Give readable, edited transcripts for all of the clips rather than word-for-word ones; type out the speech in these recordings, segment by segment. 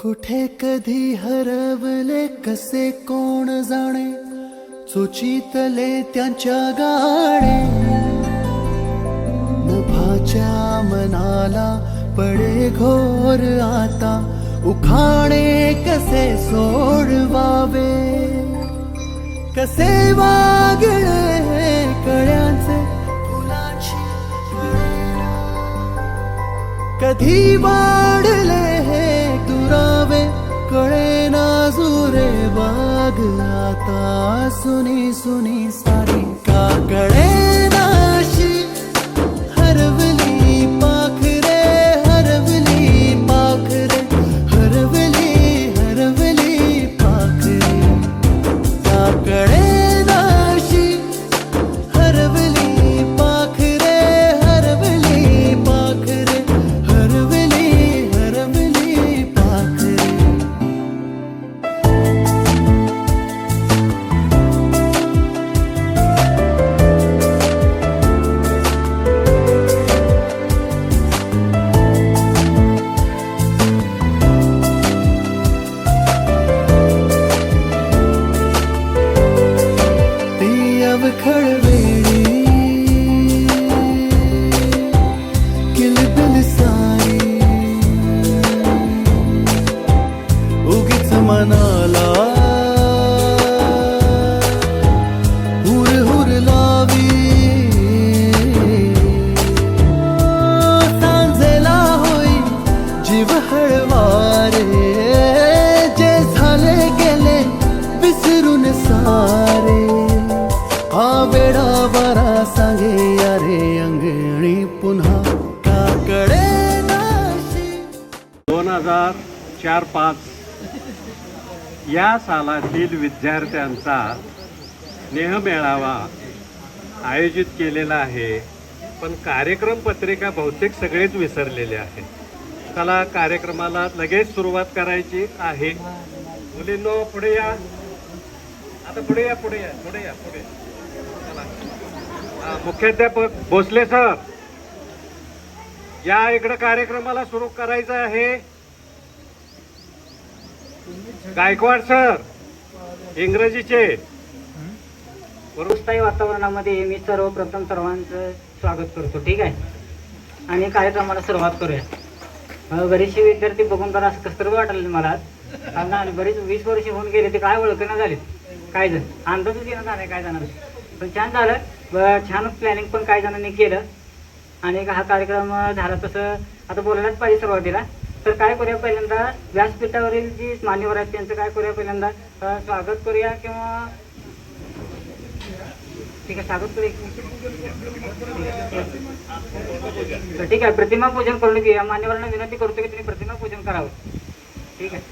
कुठे कधी हरवले कसे कोण जाणे, सुचितले त्यांच्या गाणे. नभाच्या मनाला पडे घोर आता, उखाणे कसे सोडवावे. कसे वागळे कळ्यांचे फुलाची कळेना, कधी वाढले हे दुरावे कळेना जुरे बाग. आता सुनी सुनी सारी का कळेना अशी, हरवली पाखरे हरवली पाखरे हरवली हरवली पाखरे. का कळेना अशी, हरवली पाखरे हरवली पाखरे हरवली हरवली पाखरे. ती अवखळ वेळी किलबिल सारी, उगीच मनाला हुर हुर लावी. सांजेला होई जीव हळवारे, जे झाले गेले विसरून सारे. हा वेडा वारा सांगे अरे अंगणी पुन्हा का कळेना अशी. 2004-05 या सालातील विद्यार्थ्यांचा स्नेहमेळावा आयोजित केलेला आहे, पण कार्यक्रम पत्रिका बहुतेक सगळेच विसरलेले आहेत. चला कार्यक्रमाला लगेच सुरुवात करायची आहे. मुलींनो पुढे या, आता पुढे या पुढे या पुढे या पुढे. चला मुख्याध्यापक भोसले सर या इकडे कार्यक्रमाला सुरू करायचं आहे. गायकवाड सर इंग्रजीचे. स्थायी वातावरणामध्ये मी सर्वप्रथम सर्वांचं स्वागत करतो. ठीक आहे, आणि कार्यक्रमाला सुरुवात करूया. बरेचसे विद्यार्थी बघून तर असं कसं तरी वाटलं मला, कारण बरेच 20 वर्ष होऊन गेले ते काय ओळखणं झाले. काय जण अंदाजच येणं झालं काय जाणार, पण छान झालं. छान प्लॅनिंग पण काही जणांनी केलं आणि हा कार्यक्रम झाला. तसं आता बोलायलाच पाहिजे सुरुवातीला. तर काय करूया, पहिल्यांदा व्यासपीठावरील जी मान्यवर आहेत त्यांचं काय करूया, पहिल्यांदा स्वागत करूया किंवा ठीक आहे स्वागत करूया. तर ठीक आहे, प्रतिमा पूजन करून घेऊया. मान्यवरांना विनंती करतो की तुम्ही प्रतिमा पूजन करावं. ठीक आहे.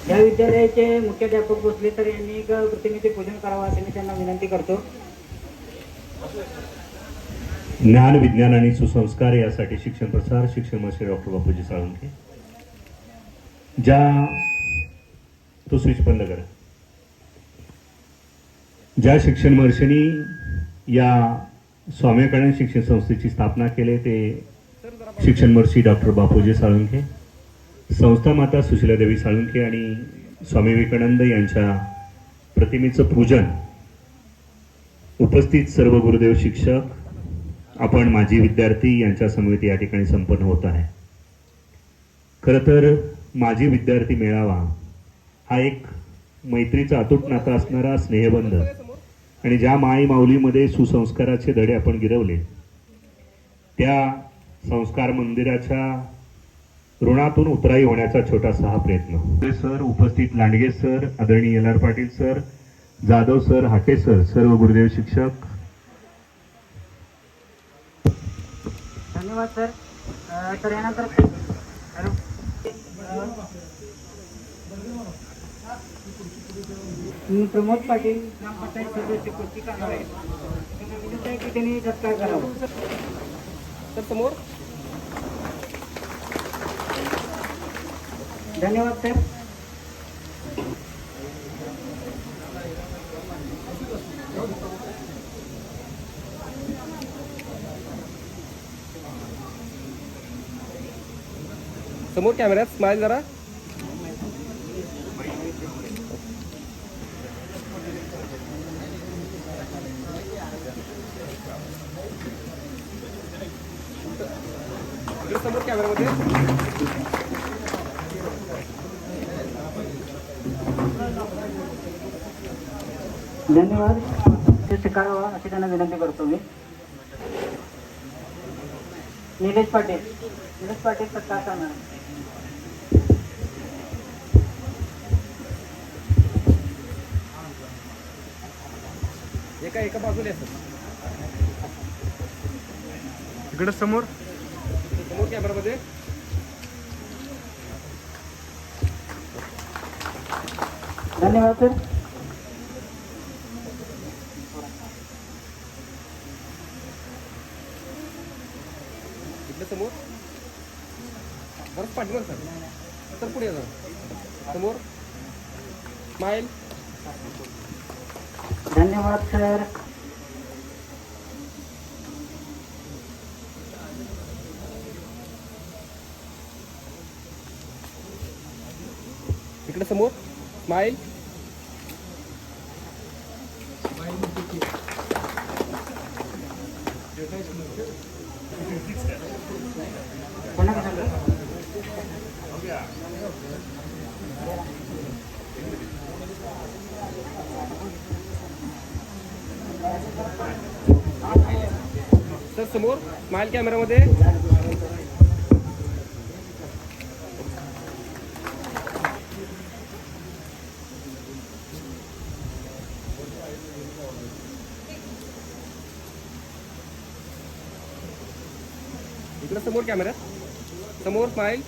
या विद्यालयाचे मुख्याध्यापक भोसले सर यांनी प्रतिमेचे पूजन करावं असे मी त्यांना विनंती करतो. ज्ञान विज्ञान आणि सुसंस्कार यासाठी शिक्षण प्रसार शिक्षण मंत्री डॉक्टर बापूजी साळुंखे. तो स्विच बंद करा. ज्या शिक्षण महर्षींनी या स्वामी कल्याण शिक्षण संस्थेची स्थापना केली ते शिक्षण महर्षी डॉक्टर बापूजी साळुंखे, संस्था माता सुशीलादेवी साळुंखे आणि स्वामी विवेकानंद यांच्या प्रतिमेचं पूजन उपस्थित सर्व गुरुदेव शिक्षक, आपण माजी विद्यार्थी यांच्या समवेत या ठिकाणी संपन्न होत आहे. खरं तर माजी विद्यार्थी मेळावा हा एक मैत्रीचा अतूट नाता असणारा स्नेहबंध आणि ज्या माई माऊलीमध्ये सुसंस्काराचे धडे आपण गिरवले त्या संस्कार मंदिराच्या ऋणातून उतराई होण्याचा छोटासा हा प्रयत्न. सर, उपस्थित लांडगे सर, आदरणीय LR Patil sir, Jadhav sir, Hate sir, सर्व गुरुदेव शिक्षक. धन्यवाद सर. तर यानंतर प्रमोद पाटील ग्रामपंचायत सदस्य कुस्ती करणार आहे. विनंती आहे की त्यांनी सत्कार करावा. तर समोर धन्यवाद सर. समोर कॅमेऱ्यात स्माइल जरा. इकडे समोर कॅमेरामध्ये. धन्यवाद. ते स्वीकारावा अशी त्यांना विनंती करतो मी. निलेश पाटील सत्कार करणार. एका बाजूला असं. इकडे समोर समोर कॅमेरामध्ये. धन्यवाद सर. इकडे समोर बरंच पाठीवर सर पुढे जा. समोर स्माइल. धन्यवाद सर. इकडे समोर स्माइल. पुन्हा कसं? सर समोर स्माइल कॅमेरामध्ये. इकडे समोर कॅमेरा. समोर स्माइल.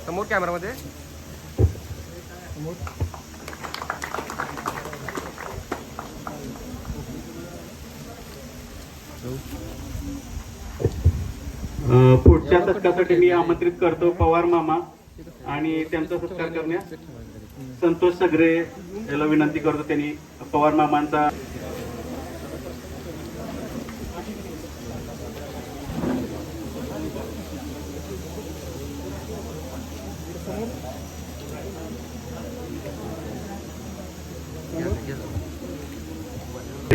समोर कॅमेरामध्ये. पुढच्या सत्कारासाठी मी आमंत्रित करतो पवार मामा आणि त्यांचा सत्कार करण्यास संतोष सगरे याला विनंती करतो. त्यांनी पवार मामांचा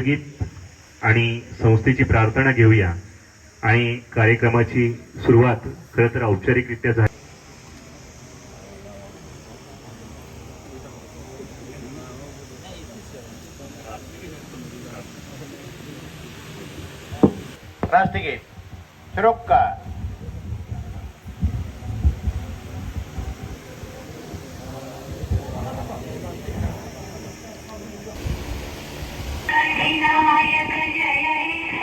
गीत आणि संस्थेची प्रार्थना घेऊया आणि कार्यक्रमाची सुरुवात खरं तर औपचारिकरित्या झाली. राष्ट्रगीत शिरोपकार. विनायक जय हे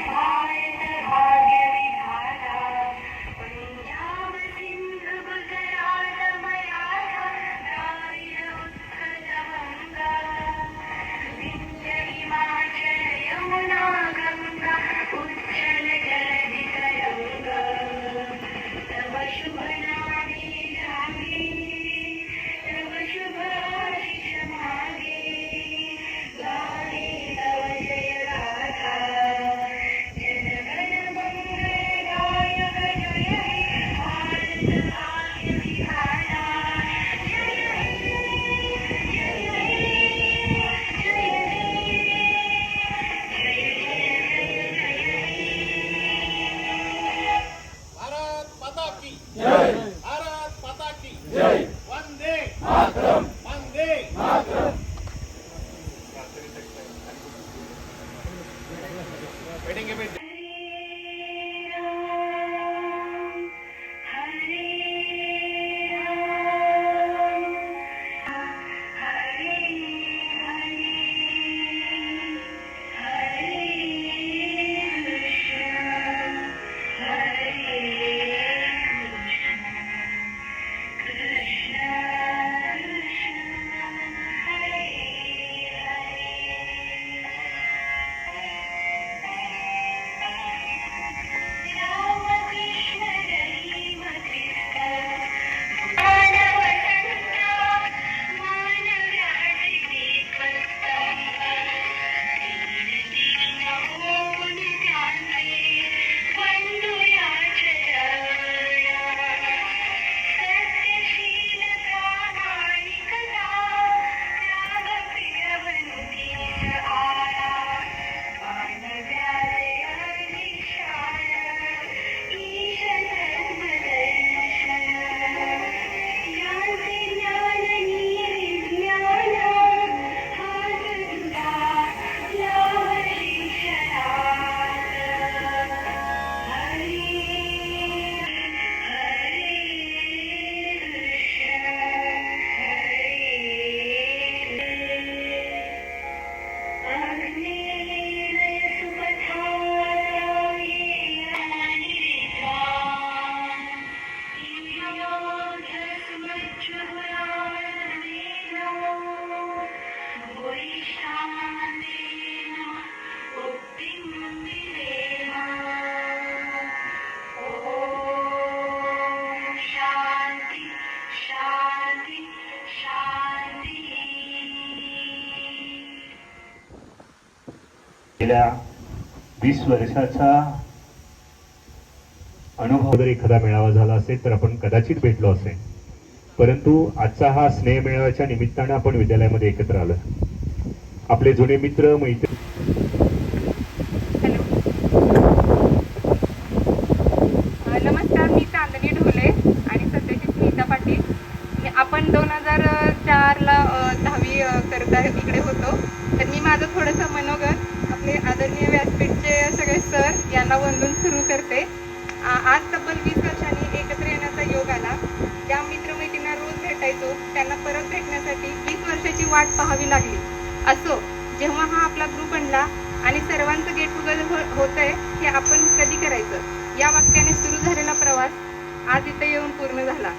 भारत भाग्य विधाता. पंजाब सिंध गुजरात मराठा द्राविड उत्कल गंगा. विंध्य हिमाचल यमुना गंगा उच्चल जलधि तरंगा. तव शुभ नामे जागे, तव शुभ आशीष मागे. गाहे तव जय गाथा. जन गण मंगलदायक जय हे भारत भाग्य विधाता. जय हे, जय हे, जय हे. भारत माता की जय. भारत माता की जय. वंदे मातरम. वंदे मातरम. बैठेंगे. हरे राम गेल्या 20 वर्षाचा अनुभव जर एखादा मेळावा झाला असेल तर आपण कदाचित भेटलो असेल, परंतु आजचा हा स्नेह मेळाव्याच्या निमित्तानं आपण विद्यालयामध्ये एकत्र आलो. आपले जुने मित्र मैत्री नमस्कार, मी चांदणी ढोले आणि सध्याची स्मिता पाटील. आपण 2004ला 10वी करता इकडे होतो. तर मी माझं थोडंसं मनोगत आपले आदरणीय व्यासपीठचे सगळे सर यांना वंदून सुरू करते. आज तब्बल 20 वर्षांनी एकत्र येण्याचा योग आला. ज्या मित्रमैत्रिणींना रोज भेटायचो त्यांना परत भेटण्यासाठी 20 वर्षाची वाट पाहावी लागली. असो, जेव्हा हा आपला ग्रुप बनला आणि सर्वांचं गेट टुगेदर होतंय हे आपण कधी करायचं या वाक्याने सुरू झालेला प्रवास आज इथे येऊन पूर्ण झाला.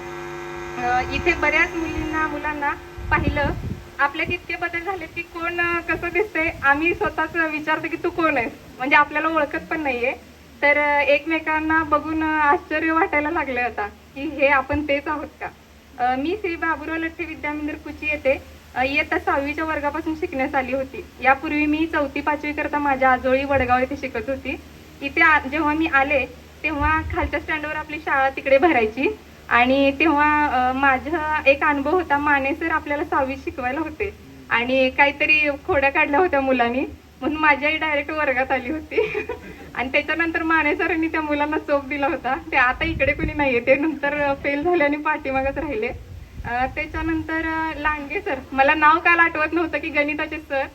इथे बऱ्याच मुलांना पाहिलं, आपल्यात इतके बदल झाले की कोण कसं दिसतंय आम्ही स्वतःच विचारतो की तू कोण आहेस, म्हणजे आपल्याला ओळखत पण नाहीये. तर एकमेकांना बघून आश्चर्य वाटायला लागले आता की हे आपण तेच आहोत का. मी श्री बाबुराव लठ्ठे विद्यामंदिर कुची येथे इयत्ता 6वीच्या वर्गापासून शिकण्यास आली होती. यापूर्वी मी 4थी-5वी करता माझ्या आजोळी वडगाव येथे शिकत होती. इथे जेव्हा मी आले तेव्हा खालच्या स्टँडवर आपली शाळा तिकडे भरायची आणि तेव्हा माझा एक अनुभव होता. माने सर आपल्याला 6वी शिकवायला होते आणि काहीतरी खोड्या काढल्या होत्या मुलांनी, म्हणून माझी आई डायरेक्ट वर्गात आली होती आणि त्याच्यानंतर माने सरांनी त्या मुलांना चोप दिला होता. ते आता इकडे कोणी नाहीये, ते नंतर फेल झाले आणि पाठीमागच राहिले. त्याच्यानंतर लांडगे सर, मला नाव काल आठवत नव्हतं की गणिताचे सर.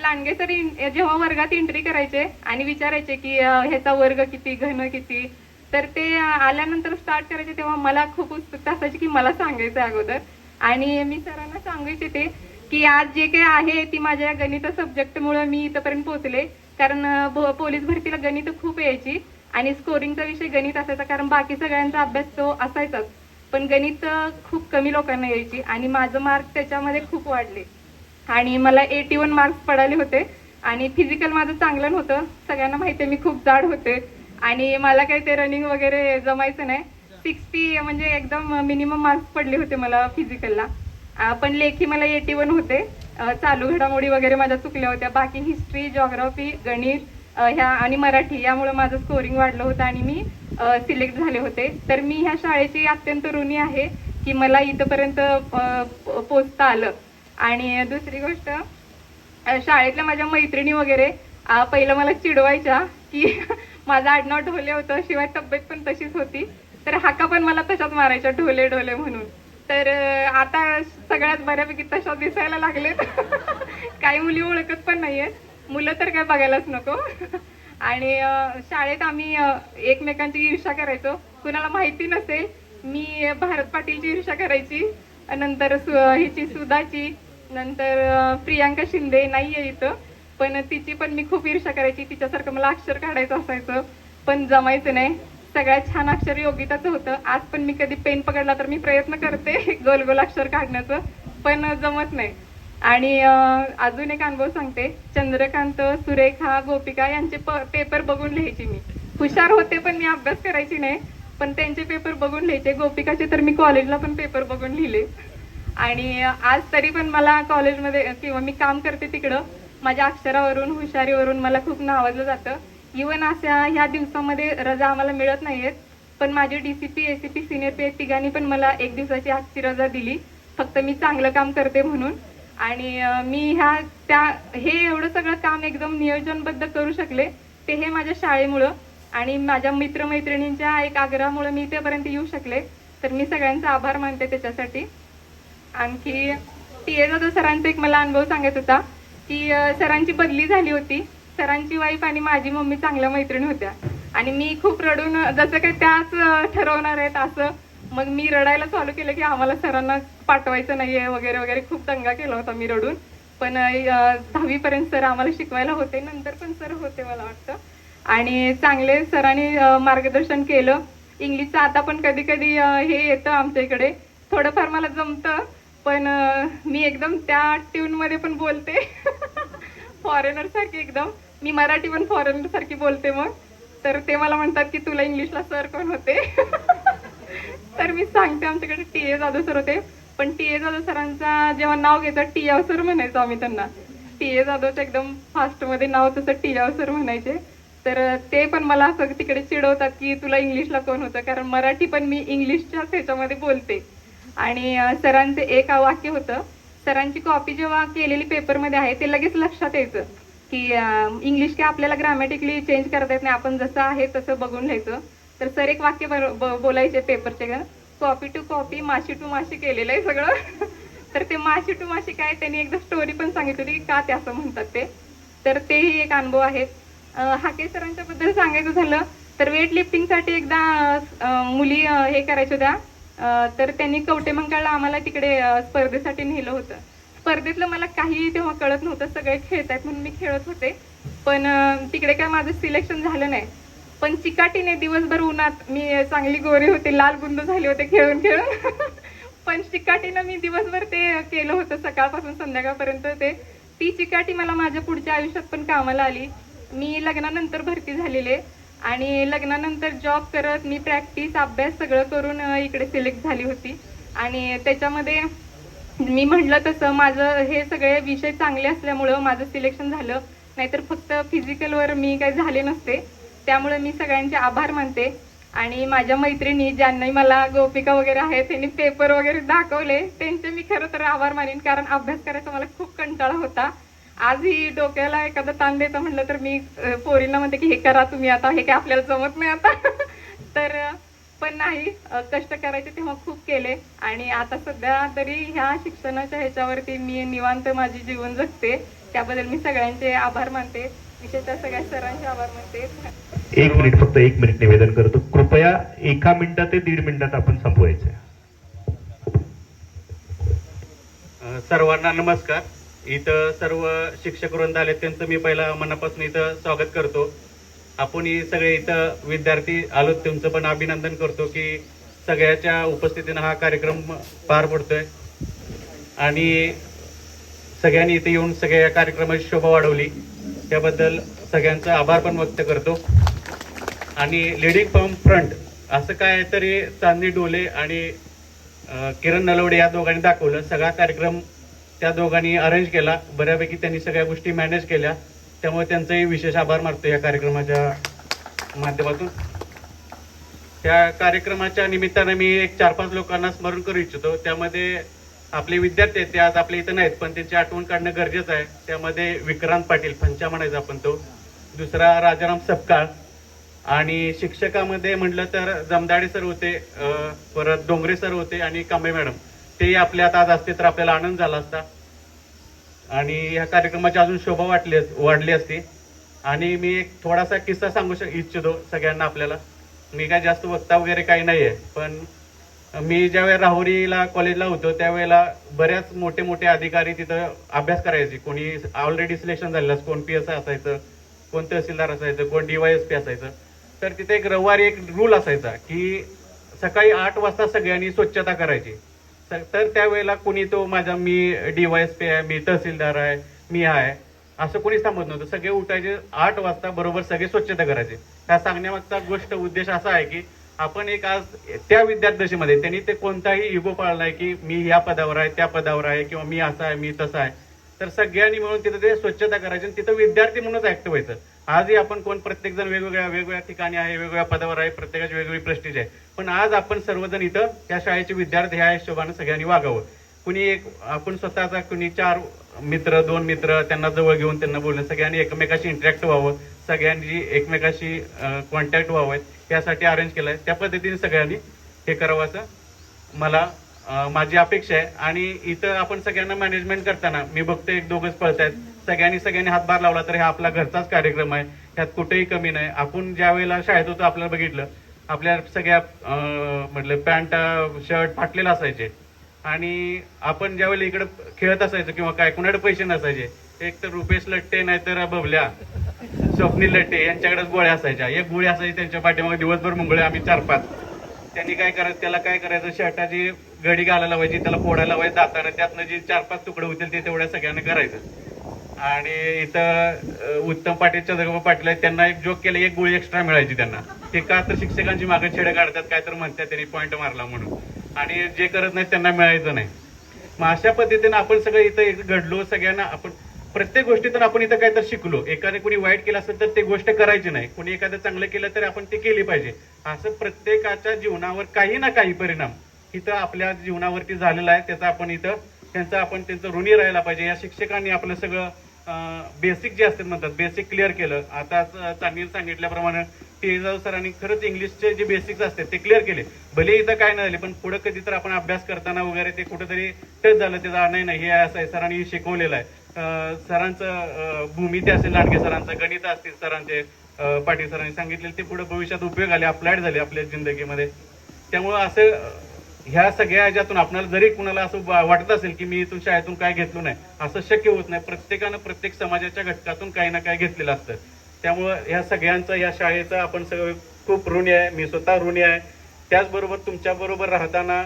लांडगे सर जेव्हा वर्गात एंट्री करायचे आणि विचारायचे की ह्याचा वर्ग किती, घन किती, तर ते आल्यानंतर स्टार्ट करायचे तेव्हा मला खूप उत्सुकता असायची की मला सांगायचं अगोदर. आणि मी सरांना सांगायचे ते की आज जे काही आहे ती माझ्या गणित सब्जेक्टमुळे मी इथपर्यंत पोहोचले. कारण पोलीस भरतीला गणित खूप यायची आणि स्कोरिंगचा विषय गणित असायचा, कारण बाकी सगळ्यांचा अभ्यास तो असायचाच, पण गणित खूप कमी लोकांना यायची आणि माझं मार्क त्याच्यामध्ये खूप वाढले आणि मला 81 मार्क्स पडाले होते. आणि फिजिकल माझं चांगलं नव्हतं, सगळ्यांना माहिती आहे मी खूप जाड होते आणि मला काही ते रनिंग वगैरे जमायचं नाही. 60 म्हणजे एकदम मिनिमम मार्क्स पडले होते मला फिजिकलला. पण लेखी मला 81 होते. चालू घडामोडी वगैरे माझ्या चुकल्या होत्या. बाकी हिस्ट्री, जॉग्राफी, गणित ह्या आणि मराठी यामुळे माझं स्कोरिंग वाढलं होतं आणि मी सिलेक्ट झाले होते. तर मी ह्या शाळेची अत्यंत ऋणी आहे की मला इथंपर्यंत पोचता आलं. आणि दुसरी गोष्ट, शाळेतल्या माझ्या मैत्रिणी वगैरे पहिलं मला चिडवायच्या की माझं आडनाव ढोले होतं, शिवाय तब्येत पण तशीच होती, तर हाका पण मला तशाच मारायच्या, ढोले ढोले म्हणून. तर आता सगळ्यात बऱ्यापैकी तशा दिसायला लागलेत. काही मुली ओळखत पण नाहीयेत, मुलं तर काय बघायलाच नको. आणि शाळेत आम्ही एकमेकांची ईर्ष्या करायचो. कुणाला माहिती नसेल, मी भारत पाटीलची ईर्ष्या करायची, नंतर हिची सुधाची, नंतर प्रियांका शिंदे नाहीये इथं, पण तिची पण मी खूप ईर्ष्या करायची. तिच्यासारखं मला अक्षर काढायचं असायचं पण जमायचं नाही. सगळ्यात छान अक्षर योगिताचं होतं. आज पण मी कधी पेन पकडला तर मी प्रयत्न करते गोल गोल अक्षर काढण्याचं, पण जमत नाही. आणि अजून एक अनुभव सांगते. चंद्रकांत, सुरेखा, गोपिका यांचे पेपर बघून लिहायची मी. हुशार होते पण मी अभ्यास करायची नाही, पण त्यांचे पेपर बघून लिहायचे. गोपिकाचे तर मी कॉलेजला पण पेपर बघून लिहिले. आणि आज तरी पण मला कॉलेजमध्ये किंवा मी काम करते तिकडं माझ्या अक्षरावरून, हुशारीवरून मला खूप नावाजलं जातं. इव्हन अशा ह्या दिवसामध्ये रजा आम्हाला मिळत नाहीयेत, पण माझे DCP, ACP, सिनियर PA तिघांनी पण मला 1 दिवसाची आजची रजा दिली, फक्त मी चांगलं काम करते म्हणून. आणि मी हे एवढं सगळं काम एकदम नियोजनबद्ध करू शकले ते हे माझ्या शाळेमुळं आणि माझ्या मित्रमैत्रिणींच्या एक आग्रहामुळे मी इथेपर्यंत येऊ शकले. तर मी सगळ्यांचा आभार मानते त्याच्यासाठी. आणखी TA जाधव सरांचा एक मला अनुभव सांगत होता की सरांची बदली झाली होती. सरांची वाईफ आणि माझी मम्मी चांगल्या मैत्रिणी होत्या आणि मी खूप रडून, जसं काही त्याच ठरवणार आहेत असं, मग मी रडायला चालू केलं की आम्हाला सरांना पाठवायचं नाहीये वगैरे वगैरे. खूप दंगा केला होता मी रडून. पण 10वी पर्यंत सर आम्हाला शिकवायला होते, नंतर पण सर होते मला वाटतं. आणि चांगले सरांनी मार्गदर्शन केलं. इंग्लिशचं आता पण कधी कधी हे येतं आमच्या इकडे, थोडंफार मला जमतं, पण मी एकदम त्या ट्यूनमध्ये पण बोलते फॉरेनर सारखी एकदम. मी मराठी पण फॉरेनर सारखी बोलते मग. तर ते मला म्हणतात की तुला इंग्लिशला सर कोण होते तर मी सांगते आमच्याकडे TA जाधव सर होते, पण TA जाधव सरांचा जेव्हा नाव घेतात टिया सर म्हणायचो आम्ही त्यांना. टी.ए. जाधवचं एकदम फास्टमध्ये नाव तसं टियाव सर म्हणायचे. तर ते पण मला असं तिकडे चिडवतात की तुला इंग्लिशला कोण होतं, कारण मराठी पण मी इंग्लिशच्याच ह्याच्यामध्ये बोलते. आणि सरांचे एक वाक्य होतं, सरांची कॉपी जेव्हा केलेली पेपरमध्ये आहे ते लगेच लक्षात यायचं की इंग्लिश काय आपल्याला ग्रामॅटिकली चेंज करता येत नाही, आपण जसं आहे तसं बघून लिहायचं. तर सर एक वाक्य बोलायचे पेपरचे, कॉपी टू कॉपी माशी टू माशी केलेलं आहे सगळं. तर ते माशी टू माशी काय, त्यांनी एकदा स्टोरी पण सांगितली होती की का ते असं म्हणतात ते. तर तेही एक अनुभव आहे. हाके सरांच्या बद्दल सांगायचं झालं तर वेट लिफ्टिंगसाठी एकदा मुली हे करायच्या होत्या, तर त्यांनी कवटेमंकाळला आम्हाला तिकडे स्पर्धेसाठी नेलं होतं. स्पर्धेतलं मला काही तेव्हा कळत नव्हतं, सगळे खेळतायत म्हणून मी खेळत होते, पण तिकडे काय माझं सिलेक्शन झालं नाही. पण चिकाटीने दिवसभर उन्हात, मी चांगली गोरी होते, लाल बुंद झाले होते खेळून खेळून, पण चिकाटीनं मी दिवसभर ते केलं होतं सकाळपासून संध्याकाळपर्यंत. ती चिकाटी मला माझ्या पुढच्या आयुष्यात पण कामाला आली. मी लग्नानंतर भरती झालेले आणि लग्नानंतर जॉब करत मी प्रॅक्टिस अभ्यास सगळं करून इकडे सिलेक्ट झाली होती. आणि त्याच्यामध्ये मी म्हटलं तसं माझं हे सगळे विषय चांगले असल्यामुळं माझं सिलेक्शन झालं, नाहीतर फक्त फिजिकलवर मी काही झाले नसते. त्यामुळे मी सगळ्यांचे आभार मानते. आणि माझ्या मैत्रिणी ज्यांनी मला गोपिका वगैरे आहेत त्यांनी पेपर वगैरे दाखवले, त्यांचे मी खरं तर आभार मानेन, कारण अभ्यास करायचा मला खूप कंटाळा होता. आजही डोक्याला एखादा ताण द्यायचा म्हटलं तर मी पोरींना म्हणते की हे करा तुम्ही, आता हे काय आपल्याला जमत नाही आता. तर पण नाही, कष्ट करायचे तेव्हा खूप केले. आणि आता सध्या तरी ह्या शिक्षणाच्या ह्याच्यावरती मी निवांत माझी जीवन जगते. त्याबद्दल मी सगळ्यांचे आभार मानते, विशेषतः सगळ्या सरांचे आभार मानते. 1 मिनिट, फक्त 1 मिनिट निवेदन करतो. कृपया 1 मिनिटात ते 1.5 मिनिटात आपण संपवायचं. सर्वांना नमस्कार. इथं सर्व शिक्षक वृंद आले, त्यांचं मी पहिला मनापासून इथं स्वागत करतो. आपण सगळे इथं विद्यार्थी आलो, तुमचं पण अभिनंदन करतो की सगळ्याच्या उपस्थितीनं हा कार्यक्रम पार पडतोय. आणि सगळ्यांनी इथे येऊन सगळ्या या कार्यक्रमाची शोभा वाढवली, त्याबद्दल सगळ्यांचा आभार पण व्यक्त करतो. आणि लीडिंग फ्रॉम फ्रंट असं काय तरी चांदणी डोले आणि किरण नलवडे या दोघांनी दाखवलं. सगळा कार्यक्रम त्या दोघांनी अरेंज केला, बऱ्यापैकी त्यांनी सगळ्या गोष्टी मॅनेज केल्या, त्यामुळे त्यांचाही विशेष आभार मानतो या कार्यक्रमाच्या माध्यमातून. त्या कार्यक्रमाच्या निमित्तानं मी एक 4-5 लोकांना स्मरण करू इच्छितो. त्यामध्ये आपले विद्यार्थी आहेत, ते आज आपल्या इथं नाहीत, पण त्यांची आठवण काढणं गरजेचं आहे. त्यामध्ये विक्रांत पाटील, पंचा म्हणायचा आपण तो, दुसरा राजाराम सपकाळ, आणि शिक्षकामध्ये म्हटलं तर जमदाडे सर होते, परत डोंगरे सर होते आणि कांबळे मॅडम. ते आपल्यात आज असते तर आपल्याला आनंद झाला असता आणि ह्या कार्यक्रमाची अजून शोभा वाढली असती. आणि मी एक थोडासा किस्सा सांगू इच्छितो सगळ्यांना आपल्याला. मी काय जास्त वक्ता वगैरे काही नाही आहे, पण मी ज्यावेळेला राहुरीला कॉलेजला होतो त्यावेळेला बऱ्याच मोठे मोठे अधिकारी तिथं अभ्यास करायचे. कोणी ऑलरेडी सिलेक्शन झालेलं, कोण PSI असायचं, कोण तहसीलदार असायचं, कोण DYSP असायचं. तर तिथे एक रविवारी एक रूल असायचा की सकाळी 8 वाजता सगळ्यांनी स्वच्छता करायची. तर त्यावेळेला कोणी तो मी DYSP आहे, मी तहसीलदार आहे, मी आहे असं कोणीच थांबत नव्हतं. सगळे उठायचे 8 वाजता बरोबर, सगळे स्वच्छता करायचे. त्या सांगण्यामागचा उद्देश असा आहे की आपण एक आज त्या विद्यार्थ्यामध्ये त्यांनी ते कोणताही इगो पाळलाय की मी या पदावर आहे, त्या पदावर आहे, किंवा मी असा आहे, मी तसा आहे. तर सगळ्यांनी मिळून तिथं ते स्वच्छता करायची आणि तिथं विद्यार्थी म्हणूनच ऍक्टिव्ह व्हायचं. आजही आपण प्रत्येक जण वेगवेगळ्या ठिकाणी आहे, वेगवेगळ्या पदावर आहे, प्रत्येकाची वेगवेगळी प्रेस्टिज आहे, पण आज आपण सर्वजण इथं त्या शाळेचे विद्यार्थी ह्या हिशोबाने सगळ्यांनी वागावं. कुणी आपण स्वतःचा कुणी 4 मित्र 2 मित्र त्यांना जवळ घेऊन त्यांना बोलणं, सगळ्यांनी एकमेकाशी इंटरॅक्ट व्हावं, सगळ्यांनी एकमेकाशी कॉन्टॅक्ट व्हावं, यासाठी अरेंज केलंय. त्या पद्धतीने सगळ्यांनी हे करावं असं मला माझी अपेक्षा आहे. आणि इथं आपण सगळ्यांना मॅनेजमेंट करताना मी बघतो 1-2च पळतायत. सगळ्यांनी हातभार लावला तर हा आपला घरचाच कार्यक्रम आहे, त्यात कुठेही कमी नाही. आपण ज्या वेळेला शाळेत होतो आपल्याला बघितलं, आपल्या सगळ्या म्हटलं पॅन्ट शर्ट फाटलेलं असायचे, आणि आपण ज्यावेळेला इकडे खेळत असायचो किंवा काय कुणाकडे पैसे नसायचे, एक तर रुपेश लट्टे नाहीतर बबल्या स्वप्नील लट्टे यांच्याकडेच गोळ्या असायच्या. एक गोळी असायची त्यांच्या पाठीमागे, दिवसभर मुंगळे आम्ही 4-5. त्यांनी काय करायचं, त्याला काय करायचं, शर्टाची घडी घालायला लावायची, त्याला फोडायला लावायचं दातानं, त्यातनं जे 4-5 तुकडे होतील ते तेवढ्या सगळ्यांना करायचं. आणि इथं उत्तम पाटील, चंद्रकांत पाटील आहेत, त्यांना एक जोक केला, एक गोळी एक्स्ट्रा मिळायची त्यांना. ते का तर शिक्षकांची मागे छेडे काढतात, काय तर म्हणतात त्यांनी पॉईंट मारला म्हणून, आणि जे करत नाहीत त्यांना मिळायचं नाही. मग अशा पद्धतीने आपण सगळं इथं घडलो. सगळ्यांना आपण प्रत्येक गोष्टीतून आपण इथं काहीतरी शिकलो. एखादे कोणी वाईट केलं असेल तर ते गोष्ट करायची नाही, कोणी एखादं चांगलं केलं तर आपण ते केली पाहिजे. असं प्रत्येकाच्या जीवनावर काही ना काही परिणाम इथं आपल्या जीवनावरती झालेला आहे. त्याचा आपण इथं त्यांचं ऋणी राहायला पाहिजे. या शिक्षकांनी आपलं सगळं बेसिक जे असतात म्हणतात बेसिक क्लिअर केलं. आता चांदीने सांगितल्याप्रमाणे टी सरांनी खरंच इंग्लिशचे जे बेसिक्स असतात ते क्लिअर केले. भले इथं काय नाही झाले पण पुढे कधी तर आपण अभ्यास करताना वगैरे ते कुठेतरी टच झालं, त्याचा नाही हे असं आहे, सरांनी शिकवलेलं आहे. सरांचं भूमिती असेल लांडगे सरांचं, गणित असतील सरांचे, पाटील सरांनी सांगितलेले ते पुढे भविष्यात उपयोग आले, अप्लाइड झाले आपल्या जिंदगीमध्ये. त्यामुळं असं ह्या सगळ्या ह्याच्यातून आपल्याला जरी कुणाला असं वाटत असेल की मी इथून शाळेतून काय घेतलो नाही, असं शक्य होत नाही. प्रत्येकानं प्रत्येक समाजाच्या घटकातून काही ना काही घेतलेलं असतं. त्यामुळं ह्या सगळ्यांचं या शाळेचं आपण सगळं खूप ऋणी आहे. मी स्वतः ऋणी आहे. त्याचबरोबर तुमच्याबरोबर राहताना,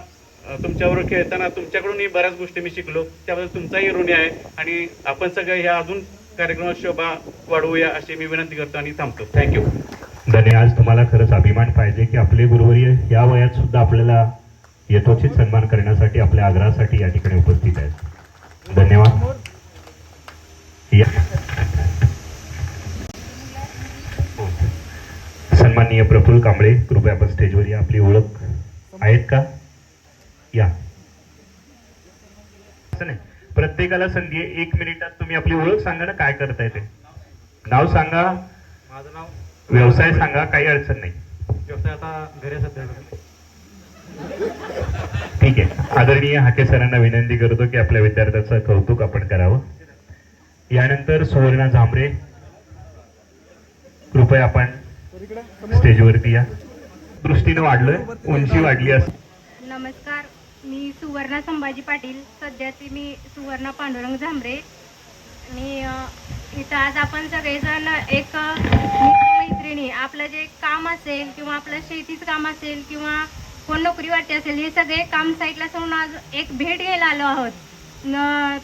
तुमच्याबरोबर खेळताना तुमच्याकडूनही बऱ्याच गोष्टी मी शिकलो, त्याबद्दल तुमचाही ऋणी आहे. आणि आपण सगळं ह्या अजून कार्यक्रमात शोभा वाढवूया अशी मी विनंती करतो आणि थांबतो. थँक्यू. धन्यवाद. आज तुम्हाला खरंच अभिमान पाहिजे की आपले गुरुवर्य या वयात सुद्धा आपल्याला यथोचित सन्मान करण्यासाठी, आपल्या आग्रहासाठी या ठिकाणी उपस्थित आहेत. धन्यवाद. सन्माननीय प्रफुल्ल कांबळे, कृपया आपण स्टेजवर या. आपली ओळख आहेत का? या. असं नाही, प्रत्येकाला संधी आहे. 1 मिनिटात तुम्ही आपली ओळख सांगा ना, काय करताय ते. नाव सांगा, माझं नाव, व्यवसाय सांगा, काही अडचण नाही. व्यवसाय आता घरी सध्या. ठीक आहे. आदरणीय हाके सरांना विनंती करतो की आपल्या विद्यार्थ्याचं कौतुक आपण करावं. यानंतर सुवर्णा झांबरे, कृपया आपण स्टेजवरती या. दृष्टीनं वाढलं, उंची वाढली असं. नमस्कार, मी सुवर्णा संभाजी पाटील, सध्याची मी सुवर्णा पांडुरंग झांबरे. आणि इथं आज आपण सगळेजण एक मित्रमैत्रिणी आपलं जे काम असेल किंवा आपलं शेतीचं काम असेल किंवा कोण नोकरी वाटते असेल, हे सगळे काम साईडला सोडून आज एक भेट घ्यायला आलो आहोत.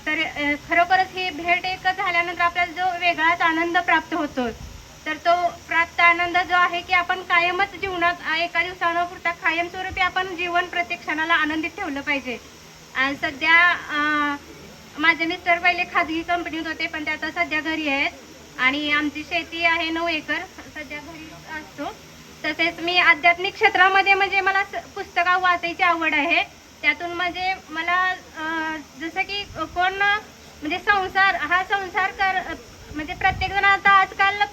तर खरोखरच ही भेट एक झाल्यानंतर आपल्याला जो वेगळाच आनंद प्राप्त होतो. तर तो प्राप्त आनंद जो आहे की आपण कायमच जीवनात एका दिवसापुरता कायमस्वरूपी आपण जीवन प्रत्येक क्षणाला आनंदित ठेवलं पाहिजे. आणि सध्या माझे मिस्टर पहिले खाजगी कंपनीत होते पण ते आता सध्या घरी आहेत आणि आमची शेती आहे 9 एकर, सध्या घरी असतो. तसेच मी आध्यात्मिक क्षेत्रामध्ये म्हणजे मला पुस्तकं वाचायची आवड आहे. त्यातून म्हणजे मला जसं की कोण म्हणजे संसार म्हणजे प्रत्येक जण आता आजकाल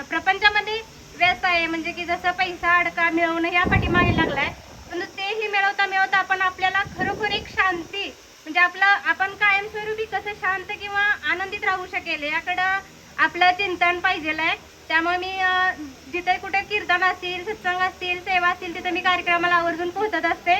प्रपंचामध्ये व्यस्त आहे. म्हणजे की जसं पैसा अडका मिळवणं ह्या पाठीमागे लागलाय, पण तेही मिळवता आपण आपल्याला खरोखर एक शांती म्हणजे आपण कायमस्वरूपी कसं शांत किंवा आनंदित राहू शकेल याकडं आपलं चिंतन पाहिजेल आहे. त्यामुळे मी जिथे कुठे कीर्तन असतील, सत्संग असतील, सेवा असतील तिथे मी कार्यक्रमाला आवर्जून पोहोचत असते.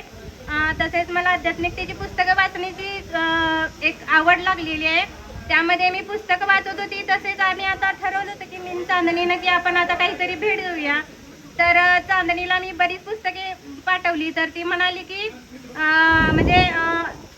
तसेच मला आध्यात्मिकतेची पुस्तकं वाचण्याची एक आवड लागलेली आहे. त्यामध्ये मी पुस्तकं वाचत होती. तसेच आम्ही आता ठरवलं होतं की मी चांदणीनं की आपण आता काहीतरी भेट देऊया. तर चांदणीला मी बरीच पुस्तके पाठवली. तर ती म्हणाली की म्हणजे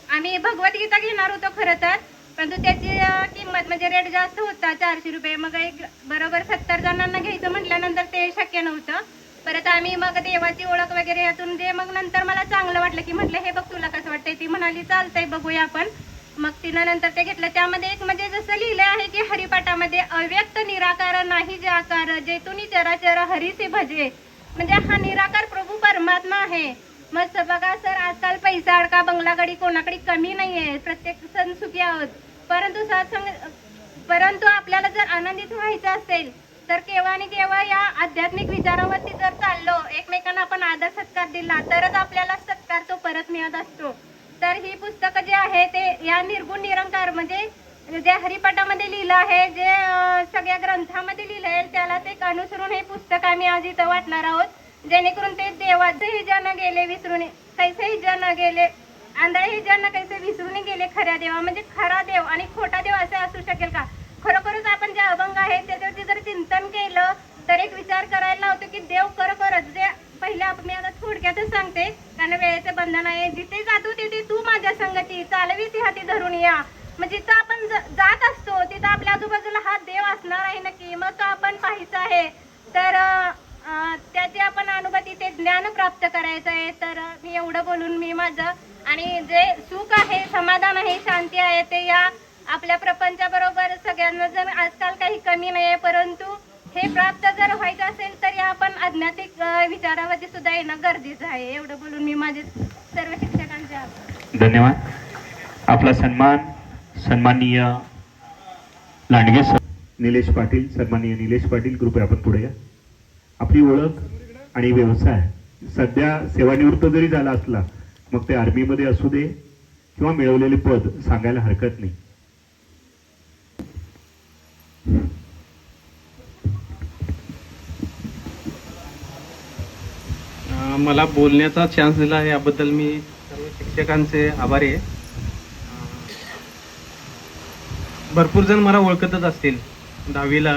आम्ही भगवद्गीता घेणार होतो खरं तर, परंतु त्याची किंमत म्हणजे रेट जास्त होता, 400 रुपये. मग एक बरोबर 70 जणांना घ्यायचं म्हटल्यानंतर ते शक्य नव्हतं. परत आम्ही मग देवाची ओळख वगैरे यातून जे मग नंतर मला चांगलं वाटलं की म्हटलं हे बघ तुला कसं वाटतंय. ती म्हणाली चालतंय बघूया आपण. मग तिनं नंतर ते घेतलं. त्यामध्ये एक म्हणजे जसं लिहिलं आहे की हरिपाठामध्ये अव्यक्त निराकार नाही जे आकार जेतुनी चराचर हरीचे भजे, म्हणजे हा निराकार प्रभू परमात्मा आहे. मस्त बघा सर, आजकाल पैसा अडका बंगलाकडे कोणाकडे कमी नाहीये, प्रत्येक सण सुखी आहोत. परंतु आपल्याला जर आनंदित व्हायचं असेल तर केव्हा आणि केव्हा या आध्यात्मिक विचारावरती जर चाललो, एकमेकांना आपण आदर सत्कार दिला तरच आपल्याला सत्कार तो परत मिळत असतो. तर ही पुस्तकं जे आहे ते या निर्गुण निरंकार म्हणजे जे हरिपाठामध्ये लिहिलं आहे, जे सगळ्या ग्रंथामध्ये लिहिलं आहे त्याला ते अनुसरून हे पुस्तक आम्ही आज इथं वाटणार आहोत. जेणेकरून ते देवाचेही जन गेले विसरून, कैसेही जन गेले आंधळेही जन कैसे विसरून गेले खऱ्या देवा. म्हणजे खरा देव आणि खोटा देव असे असू शकेल का? खरोखरच आपण जे अभंग आहेत त्याच्यावरती जर चिंतन केलं तर एक विचार करायला होतो की देव खरोखरच जे पहिले मी आता थोडक्यातच सांगते कारण वेळेचे बंधन आहे. जिथे जातो तिथे तू माझ्या संगती चालवी ती हाती धरून या. मग जिथं आपण जात असतो तिथं आपल्या आजूबाजूला हा देव असणार आहे नक्की. मग तो आपण पाहायचा आहे. तर त्याची आपण अनुभूती ते ज्ञान प्राप्त करायचं आहे. तर मी एवढं बोलून मी माझं आणि जे सुख आहे, समाधान आहे, शांती आहे ते या आपल्या प्रपंचाबरोबर सगळ्यांना जर आजकाल काही कमी नाही आहे, परंतु हे प्राप्त जर व्हायचं असेल तरी आपण आध्यात्मिक विचारावरती सुद्धा येणं गरजेचं आहे. एवढं बोलून मी माझे सर्व शिक्षकांचे आभार. धन्यवाद. आपला सन्माननीय लांडगे सर निलेश पाटील, सन्माननीय निलेश पाटील, कृपया आपण पुढे या. आपली ओळख आणि व्यवसाय सध्या सेवानिवृत्त जरी झाला असला, मग ते आर्मीमध्ये असू दे किंवा मिळवलेले पद, सांगायला हरकत नाही. मला बोलण्याचा चान्स दिला याबद्दल मी सर्व शिक्षकांचे आभारी आहे. भरपूर जण मला ओळखतच असतील. 10वीला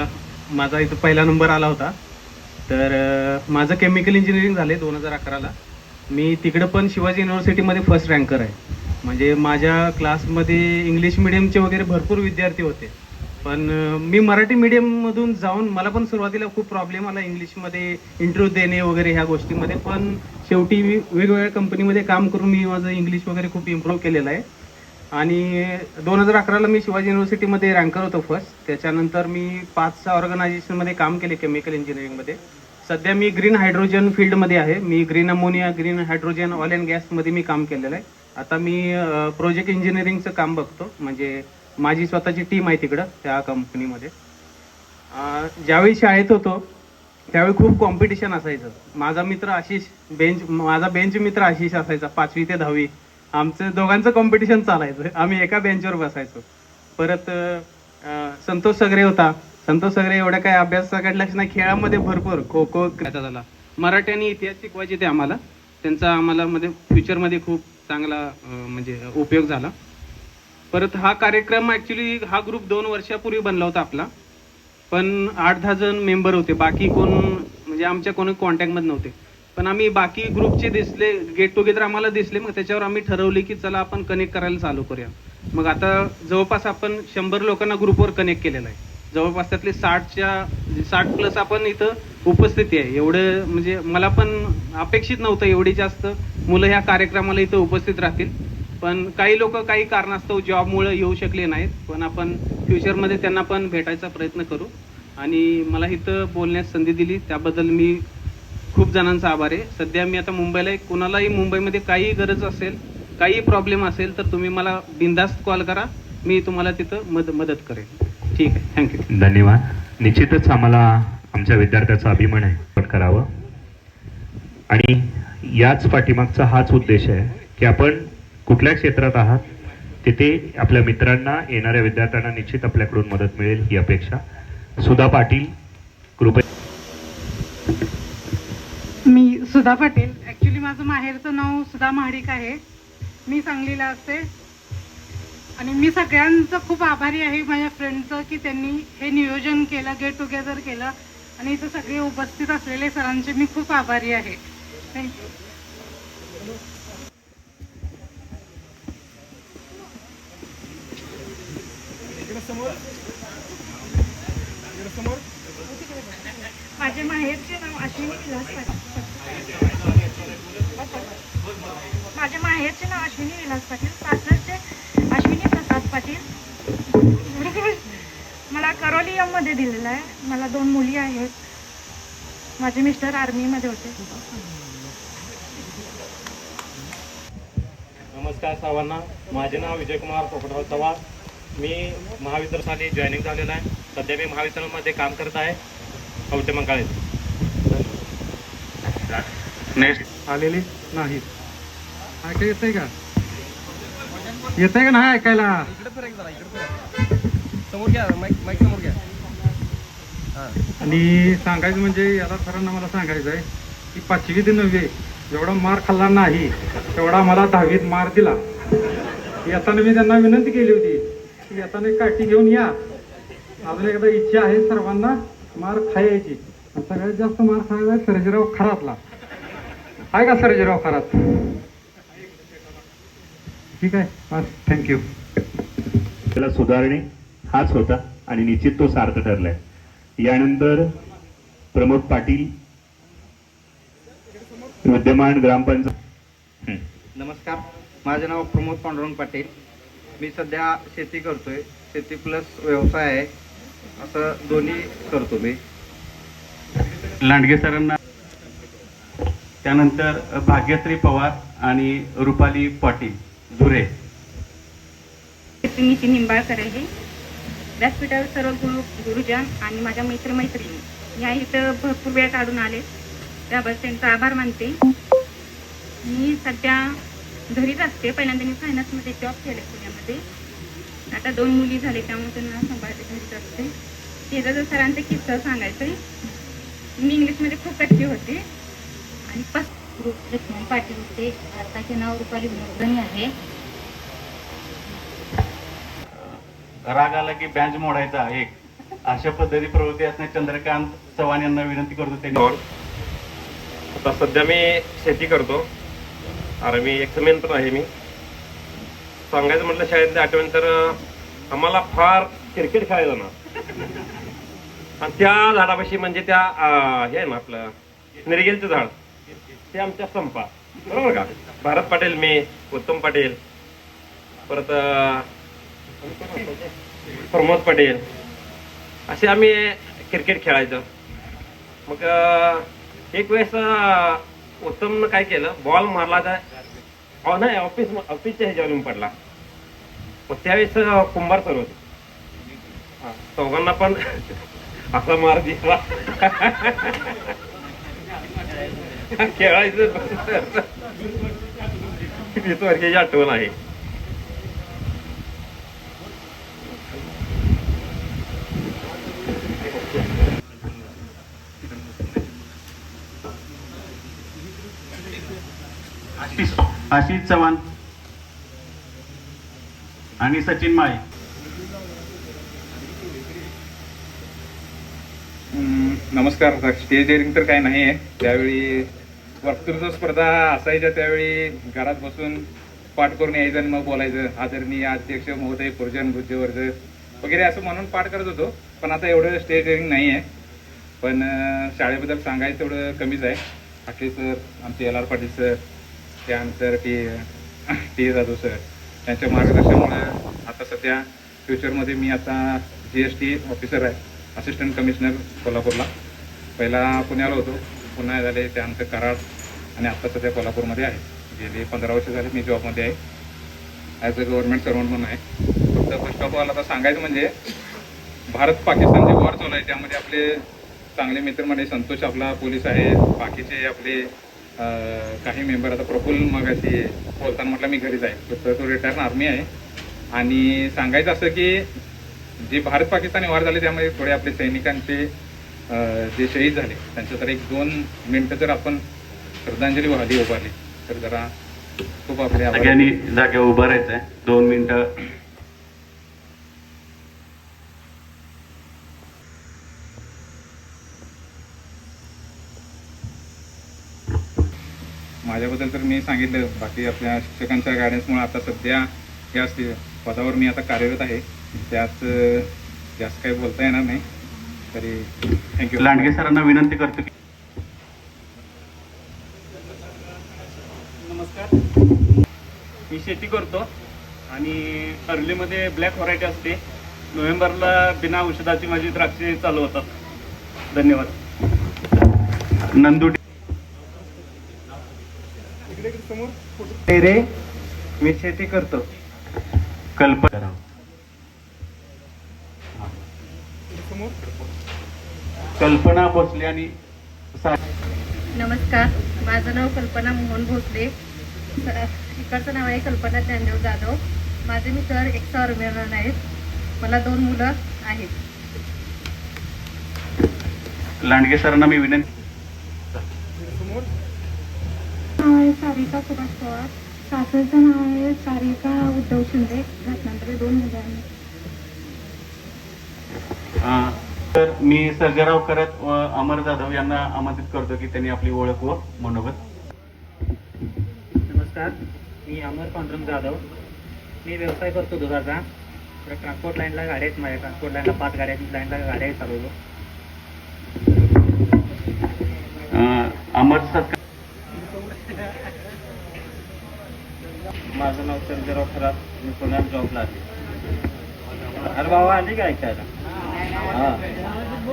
माझा इथं पहिला नंबर आला होता. तर माझं केमिकल इंजिनिअरिंग झाले 2011ला. मी तिकडं पण शिवाजी युनिव्हर्सिटीमध्ये फर्स्ट रँकर आहे. म्हणजे माझ्या क्लासमध्ये इंग्लिश मिडियमचे वगैरे भरपूर विद्यार्थी होते, पण मी मराठी मीडियममधून जाऊन मला पण सुरुवातीला खूप प्रॉब्लेम आला इंग्लिशमध्ये इंटरव्ह्यू देणे वगैरे ह्या गोष्टीमध्ये. पण शेवटी वेगवेगळ्या कंपनीमध्ये काम करून मी माझं इंग्लिश वगैरे खूप इम्प्रूव्ह केलेलं आहे. आणि 2011ला मी शिवाजी युनिव्हर्सिटीमध्ये रँकर होतो फर्स्ट. त्याच्यानंतर मी 5-6 ऑर्गनायझेशनमध्ये काम केले केमिकल इंजिनिअरिंगमध्ये. सध्या मी ग्रीन हायड्रोजन फील्डमध्ये आहे. मी green ammonia, green hydrogen, oil and गॅसमध्ये मी काम केलेलं आहे. आता मी प्रोजेक्ट इंजिनिअरिंगचं काम बघतो. म्हणजे माझी स्वतःची टीम आहे तिकडं त्या कंपनीमध्ये. ज्यावेळी शाळेत होतो त्यावेळी खूप कॉम्पिटिशन असायचं. माझा बेंच मित्र आशिष असायचा 5वी ते 10वी. आमचं दोघांचं कॉम्पिटिशन चालायचं. आम्ही एका बेंचवर बसायचो. परत संतोष सगरे होता. संतोष सगरे एवढ्या काय अभ्यासाकडे लक्ष नाही, खेळामध्ये भरपूर खो खो झाला. मराठी आणि इतिहास शिकवायचे ते आम्हाला. त्यांचा आम्हाला मध्ये फ्युचरमध्ये खूप चांगला म्हणजे उपयोग झाला. परत हा कार्यक्रम ॲक्च्युली हा ग्रुप 2 वर्षापूर्वी बनला होता आपला. पण 8-10 जण मेंबर होते, बाकी कोण म्हणजे आमच्या कोणी कॉन्टॅक्टमध्ये नव्हते. पण आम्ही बाकी ग्रुपचे दिसले, गेट टुगेदर आम्हाला दिसले. मग त्याच्यावर आम्ही ठरवले की चला आपण कनेक्ट करायला चालू करूया. मग आता जवळपास आपण 100 लोकांना ग्रुपवर कनेक्ट केलेलं आहे. जवळपास त्यातले 60+ आपण इथं उपस्थिती आहे. एवढं म्हणजे मला पण अपेक्षित नव्हतं एवढी जास्त मुलं ह्या कार्यक्रमाला इथं उपस्थित राहतील. पण काही लोक काही कारणास्तव जॉबमुळे येऊ शकले नाहीत. पण आपण फ्युचरमध्ये त्यांना पण भेटायचा प्रयत्न करू. आणि मला इथं बोलण्यास संधी दिली त्याबद्दल मी खूप जणांचा आभार आहे. सध्या मी आता मुंबईला आहे. कुणालाही मुंबईमध्ये काही गरज असेल, काही प्रॉब्लेम असेल तर तुम्ही मला बिनधास्त कॉल करा. मी तुम्हाला तिथं मदत करेन. ठीक आहे, थँक्यू. धन्यवाद. निश्चितच आम्हाला आमच्या विद्यार्थ्याचा अभिमान आहे पण करावं. आणि याच पाठीमागचा हाच उद्देश आहे की आपण कुठल्या क्षेत्रात आहात तिथे आपल्या मित्रांना, येणाऱ्या विद्यार्थ्यांना निश्चित आपल्याकडून मदत मिळेल ही अपेक्षा. सुधा पाटील, कृपया. मी सुधा पाटील. ॲक्च्युली माझं माहेरचं नाव सुधा महाडिक आहे. मी सांगलीला असते. आणि मी सगळ्यांचं खूप आभारी आहे माझ्या फ्रेंडचं की त्यांनी हे नियोजन केलं, गेट टुगेदर केलं. आणि इथं सगळे उपस्थित असलेले सरांचे मी खूप आभारी आहे. थँक्यू. माझे माहेरचे नाव अश्विनी विलास पाटील. माझ्या माहेरचे नाव अश्विनी विलास पाटील, सासरचे अश्विनी प्रसाद पाटील. मला करोलियममध्ये दिलेलं आहे. मला 2 मुली आहेत. माझे मिस्टर आर्मीमध्ये होते. नमस्कार सर्वांना. माझे नाव विजयकुमार पोपटराव चव्हाण. मी महाविद्यालयासाठी जॉईनिंग झालेलं आहे. सध्या मी महाविद्यालयामध्ये काम करत आहे कवटेमंकाळेत. नेक्स्ट आलेले नाहीत. ऐकायला येतंय का? येतंय का नाही ऐकायला? समोर घ्या, माईक समोर घ्या. आणि सांगायचं म्हणजे याला सरांना मला सांगायचं आहे की 5वी ते 9वी एवढा मार खाल्ला नाही तेवढा मला 10वीत मार दिला. येताना मी त्यांना विनंती केली होती की येताना काठी घेऊन या. अजून एकदा इच्छा आहे सर्वांना मार खायची. सगळ्यात जास्त मार खायला सर्जेराव खरातला आहे का? सर्जेराव खरात. ठीक आहे, बस. थँक्यू. त्याला सुधारणे हाच होता आणि निश्चित तो सार्थ ठरलाय. यानंतर प्रमोद पाटील, विद्यमान नमस्कार. माझे नाव प्रमोद पांडुरंग पाटील. मी सध्या शेती करतोय. शेती प्लस व्यवसाय आहे, असं दोन्ही करतो मी. लांडगे सरांना, त्यानंतर भाग्यश्री पवार आणि रुपाली पाटील धुरे. नीती निंबाळकर आहे. व्यासपीठावर सर्व गुरुजन आणि माझ्या मैत्रिणी ह्या इथं भरपूर वेळ काढून आले, त्याबद्दल त्यांचा आभार मानते. मी सध्या घरीच असते. पहिल्यांदा मी फायनान्समध्ये जॉब केले पुण्यामध्ये. आता 2 मुली झाले, त्यामुळे त्यांना सांभाळते, घरीच असते. शेजारच्या सरांचा किस्सा सांगायचं आहे. मी इंग्लिशमध्ये खूप कच्ची होते आणि लक्ष्मण पाटील होते. आताचे नाव रुपाली मोरगणी आहे. राग आला की बँच मोडायचा एक, अशा पद्धती प्रवृत्ती असणे चंद्रकांत चव्हाण यांना विनंती करतो. त्यांनी आता सध्या मी शेती करतो. अरे मी एक्समेन पण आहे. मी सांगायचं म्हटलं शाळेतली आठवण तर आम्हाला फार क्रिकेट खेळायला ना, आणि त्या झाडापाशी म्हणजे त्या हे आहे ना आपलं निरगेलचं झाड, ते आमच्या संपा, बरोबर का. भारत पाटील, मी उत्तम पाटील, परत प्रमोद पाटील, असे आम्ही क्रिकेट खेळायचो. मग एक वेळेस उत्तमनं काय केलं, बॉल मारला तर नाही ऑफिसच्या ह्याच्यावर पडला. मग त्यावेळेस कुंभार सर होते, चौघांना पण असा मार दिला. खेळायचं 20 वर्षाची आठवण आहे. आशिष चव्हाण आणि सचिन माळे. नमस्कार. स्टेज डेअरिंग तर काही नाही आहे. त्यावेळी वक्तृत्व स्पर्धा असायच्या, त्यावेळी घरात बसून पाठ करून यायचं आणि मग बोलायचं, आदरणीय अध्यक्ष महोदय पुरजन बुद्धवर्ग वगैरे असं म्हणून पाठ करत होतो. पण आता एवढं स्टेज डेअरिंग नाही आहे. पण शाळेबद्दल सांगायचं तेवढं कमीच आहे. ठाकरे सर, आमचे LR पाटील सर, त्यानंतर टी जाधव सर, त्यांच्या मार्गदर्शनामुळे आता सध्या फ्युचरमध्ये मी आता GST ऑफिसर आहे, असिस्टंट कमिशनर कोल्हापूरला. पहिला पुण्याला होतो, पुन्हा झाले, त्यानंतर कराड, आणि आता सध्या कोल्हापूरमध्ये आहे. गेली 15 वर्ष झाली मी जॉबमध्ये आहे, ॲज अ गव्हर्नमेंट सर्वंट म्हणून आहे. फक्त फर्स्ट ऑफ ऑल आता सांगायचं म्हणजे भारत पाकिस्तान जे वॉर चालू आहे त्यामध्ये आपले चांगले मित्रमंडळी, संतोष आपला पोलीस आहे, बाकीचे आपले काही मेंबर. आता प्रफुल्ल मगाशी बोलताना म्हटलं मी घरीच आहे, तो रिटायर्ड आर्मी आहे. आणि सांगायचं असं की जे भारत पाकिस्तानी वार झाले त्यामध्ये थोडे आपले सैनिकांचे जे शहीद झाले त्यांच्या तर 1-2 मिनिटं जर आपण श्रद्धांजली वाहिली उभारली तर जरा खूप आपल्या सगळ्यांनी जागेवर उभं राहायचंय 2 मिनिटं. माझ्याबद्दल तर मी सांगितलं. बाकी आपल्या शिक्षकांच्या गायडन्समुळे आता सध्या या पदावर मी आता कार्यरत आहे. त्यात जास्त काही बोलता येणार नाही. तरी थँक्यू. लांडगे सरांना विनंती करतो की नमस्कार. मी शेती करतो आणि अर्लीमध्ये ब्लॅक व्हरायटी असते. नोव्हेंबरला बिना औषधाची माझी द्राक्षे चालू होतात. धन्यवाद. नंदू रे, मी शेती करतो. कल्पना कल्पना भोसले आणि नमस्कार. माझं नाव कल्पना मोहन भोसले. इकडचं नाव आहे कल्पना ज्ञानदेव जाधव. माझे मिस्टर एक्स आर्मीमॅन आहेत. मला 2 मुलं आहेत. लांडगे सरांना मी विनंती. नाव आहे सारिका सुभाष पवार. सासरचं नाव आहे सारिका उद्धव शिंदे. घटनांतरी 2 मुलं आहेत. तर मी सर्जेराव करत व अमर जाधव यांना आमंत्रित करतो की त्यांनी आपली ओळख व मनोगत. नमस्कार. मी अमर पांडुरंग जाधव. मी व्यवसाय करतो दुधाचा. ट्रान्सपोर्ट लाईनला गाड्या आहेत माझ्या. ट्रान्सपोर्ट लाईनला 5 गाड्या आहेत. लाईनला गाड्या आहेत चालवतो. अमर सर. माझं नाव सर्जेराव खरात. मी पुण्यात जॉबला आहे. अरे बाबा आली काय ऐकायला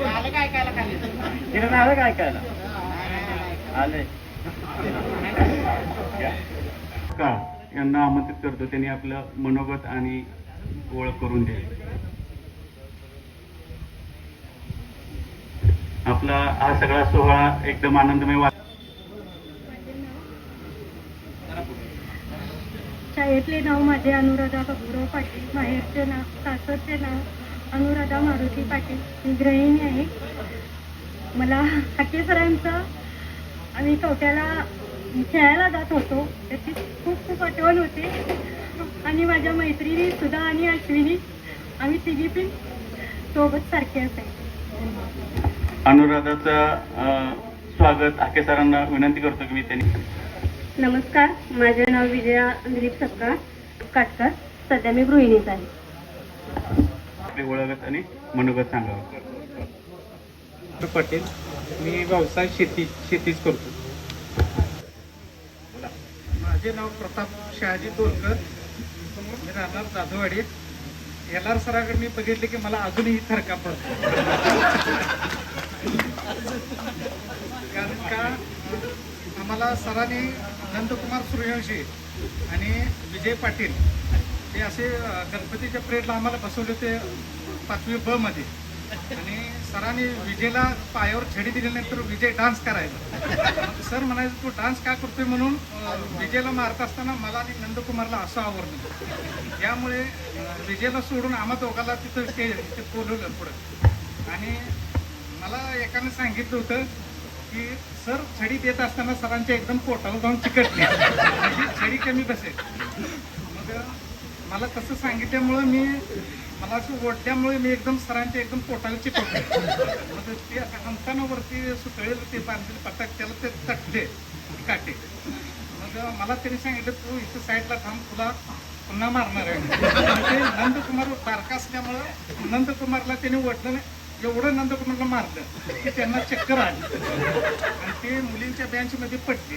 आलं काय ऐकायला खाली तिकडे आलं काय ऐकायला आले का यांना आमंत्रित करतो, त्यांनी आपलं मनोगत आणि ओळख करून द्यावी. आपला हा सगळा सोहळा एकदम आनंदमय शाळेतले नाव माझे अनुराधा बाबूराव पाटील, माहेरचे नाव सासरचे नाव अनुराधा मारुती पाटील. मी गृहिणी आहे. मला हाके सरांचं आम्ही कवट्याला खेळायला जात होतो त्याची खूप खूप आठवण होते. आणि माझ्या मैत्रिणी सुधा आणि अश्विनी आम्ही तिघी पण सोबत सारखे असायचे. अनुराधाचं स्वागत हाके सरांना विनंती करतो की मी त्यांनी. नमस्कार, माझे नाव विजया दिलीप सपकाळ काटकर. सध्या मी गृहिणीच आहे. आपली ओळख आणि मनोगत सांगावं. पटेल, मी व्यवसाय शेतीच करतो. माझे नाव प्रताप शहाजी तोलकर, मी राहणार जाधववाडी. एल आर सराकडे मी बघितले की मला अजूनही थरका पडतो. कारण का आम्हाला सरांनी नंदकुमार सूर्यवंशी आणि विजय पाटील हे असे गणपतीच्या परेडला आम्हाला बसवले होते 5वी ब मध्ये. आणि सरांनी विजयला पायावर छडी दिल्यानंतर विजय डान्स करायचा. सर म्हणायचं तू डान्स का करतोय म्हणून विजयला मारत असताना मला आणि नंदकुमारला असं आवडलं. यामुळे विजयला सोडून आम्हा दोघांना तिथं बोलवलं पुढं. आणि मला एकाने सांगितलं होतं की सर छडी देत असताना सरांच्या एकदम पोटाला जाऊन चिकटली म्हणजे छडी कमी बसेल. मग मला तसं सांगितल्यामुळं मला असं ओढल्यामुळे मी एकदम सरांच्या एकदम पोटाला चिकटले. मग ते हमताना वरती सुतळेल ते बांधलेले पटाक त्याला ते तटले काटे. मग मला त्यांनी सांगितलं तू इथं साईडला थांब, तुला पुन्हा मारणार आहे. ते नंदकुमार बारका असल्यामुळं नंदकुमारला त्याने ओढलं नाही, एवढं नंदकुमारला मारलं की त्यांना चक्कर आली आणि ते मुलींच्या बेंचमध्ये पडले.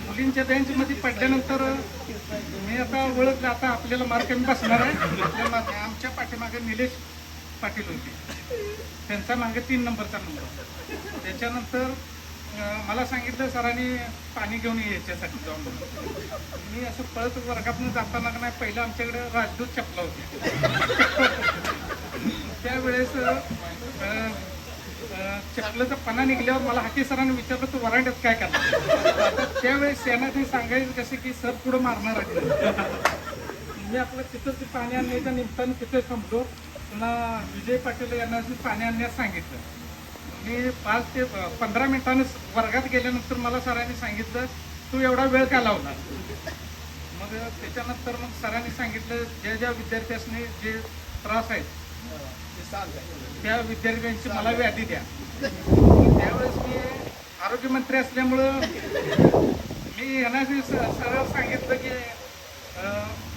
मुलींच्या बेंचमध्ये पडल्यानंतर मी आता ओळखलं आता आपल्याला मार्क कमी बसणार आहे. आमच्या पाठीमागे निलेश पाटील होते, त्यांचा मागे 3 नंबरचा नंबर. त्याच्यानंतर मला सांगितलं सरांनी पाणी घेऊन यायच्यासाठी जाऊन. मी असं पळत वर्गातून जाताना नाही पहिलं आमच्याकडे राजदूत चपला होती. त्यावेळेस चपलेचा पणा निघल्यावर मला हाके सरांनी विचारलं तू वरांड्यात काय करणार. त्यावेळेस सेनाने सांगायचं कसं की सर पुढं मारणार आहे. मी आपलं तिथंच ते पाणी आणण्याच्या निमित्तानं तिथे थांबलो. पुन्हा विजय पाटील यांना पाणी आणण्यास सांगितलं. मी 5 ते 15 मिनिटांनी वर्गात गेल्यानंतर मला सरांनी सांगितलं तू एवढा वेळ का लावला. मग त्याच्यानंतर मग सरांनी सांगितलं ज्या विद्यार्थ्यांनी जे त्रास आहेत त्या विद्यार्थ्यांची मला व्याधी द्या. त्यावेळेस मी आरोग्यमंत्री असल्यामुळं मी यांना सरळ सांगितलं की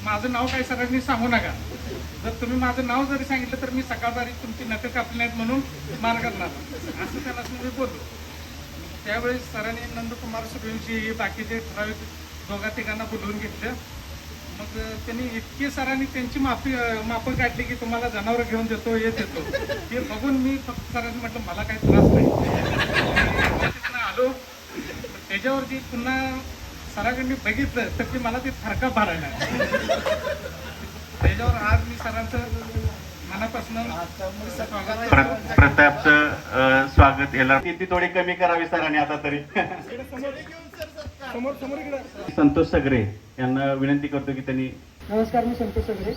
माझं नाव काही सरांनी सांगू नका. जर तुम्ही माझं नाव जरी सांगितलं तर मी सकाळपारी तुमची नखं कापली नाहीत म्हणून मार करणार असं त्यांना मी बोललो. त्यावेळेस सरांनी नंदकुमार सूर्यवंशी बाकीचे ठराविक 2-3 बोलवून घेतलं. मग त्यांनी इतके सरांनी त्यांची मापं काढली की तुम्हाला जनावरं घेऊन देतो हे देतो. हे बघून मी फक्त सरांनी म्हटलं मला काही त्रास नाही. तिथनं आलो त्याच्यावरती पुन्हा सरांकडे बघितलं तर ते मला ते थरका भरायला. त्याच्यावर आज मी सरांचं मनापासून प्रतापचं स्वागत याला ती थोडी कमी करावी सरांनी आता तरी. संतोष सगरे यांना विनंती करतो की त्यांनी. नमस्कार, मी संतोष सगरे.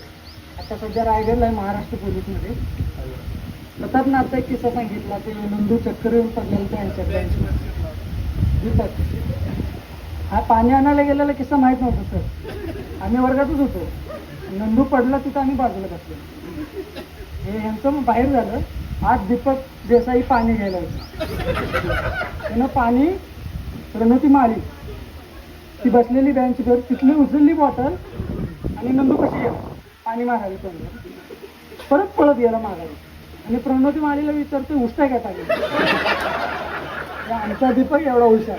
आता सध्या रायगडला आहे महाराष्ट्र पोलीसमध्ये. प्रतापनाथचा एक किस्सा सांगितला ते नंदू चक्कर येऊन पडलेला त्यांच्या दीपक. हा पाणी आणायला गेलेला किस्सा माहीत नव्हता सर. आम्ही वर्गातच होतो. नंदू पडला तिथं आम्ही बाजूला बसलो. हे ह्यांचं बाहेर झालं. आज दीपक देसाई पाणी घ्यायला होतं. त्यानं पाणी रणती मारली. ती बसलेली बेंचवर तिथली उचलली बॉटल आणि नंदू कशी गेला पाणी मारायला परत पळत गेला मागायला. आणि प्रणोती माळीला विचारते उष्टा काय पाणी. आमचा दीपक एवढा हुशार.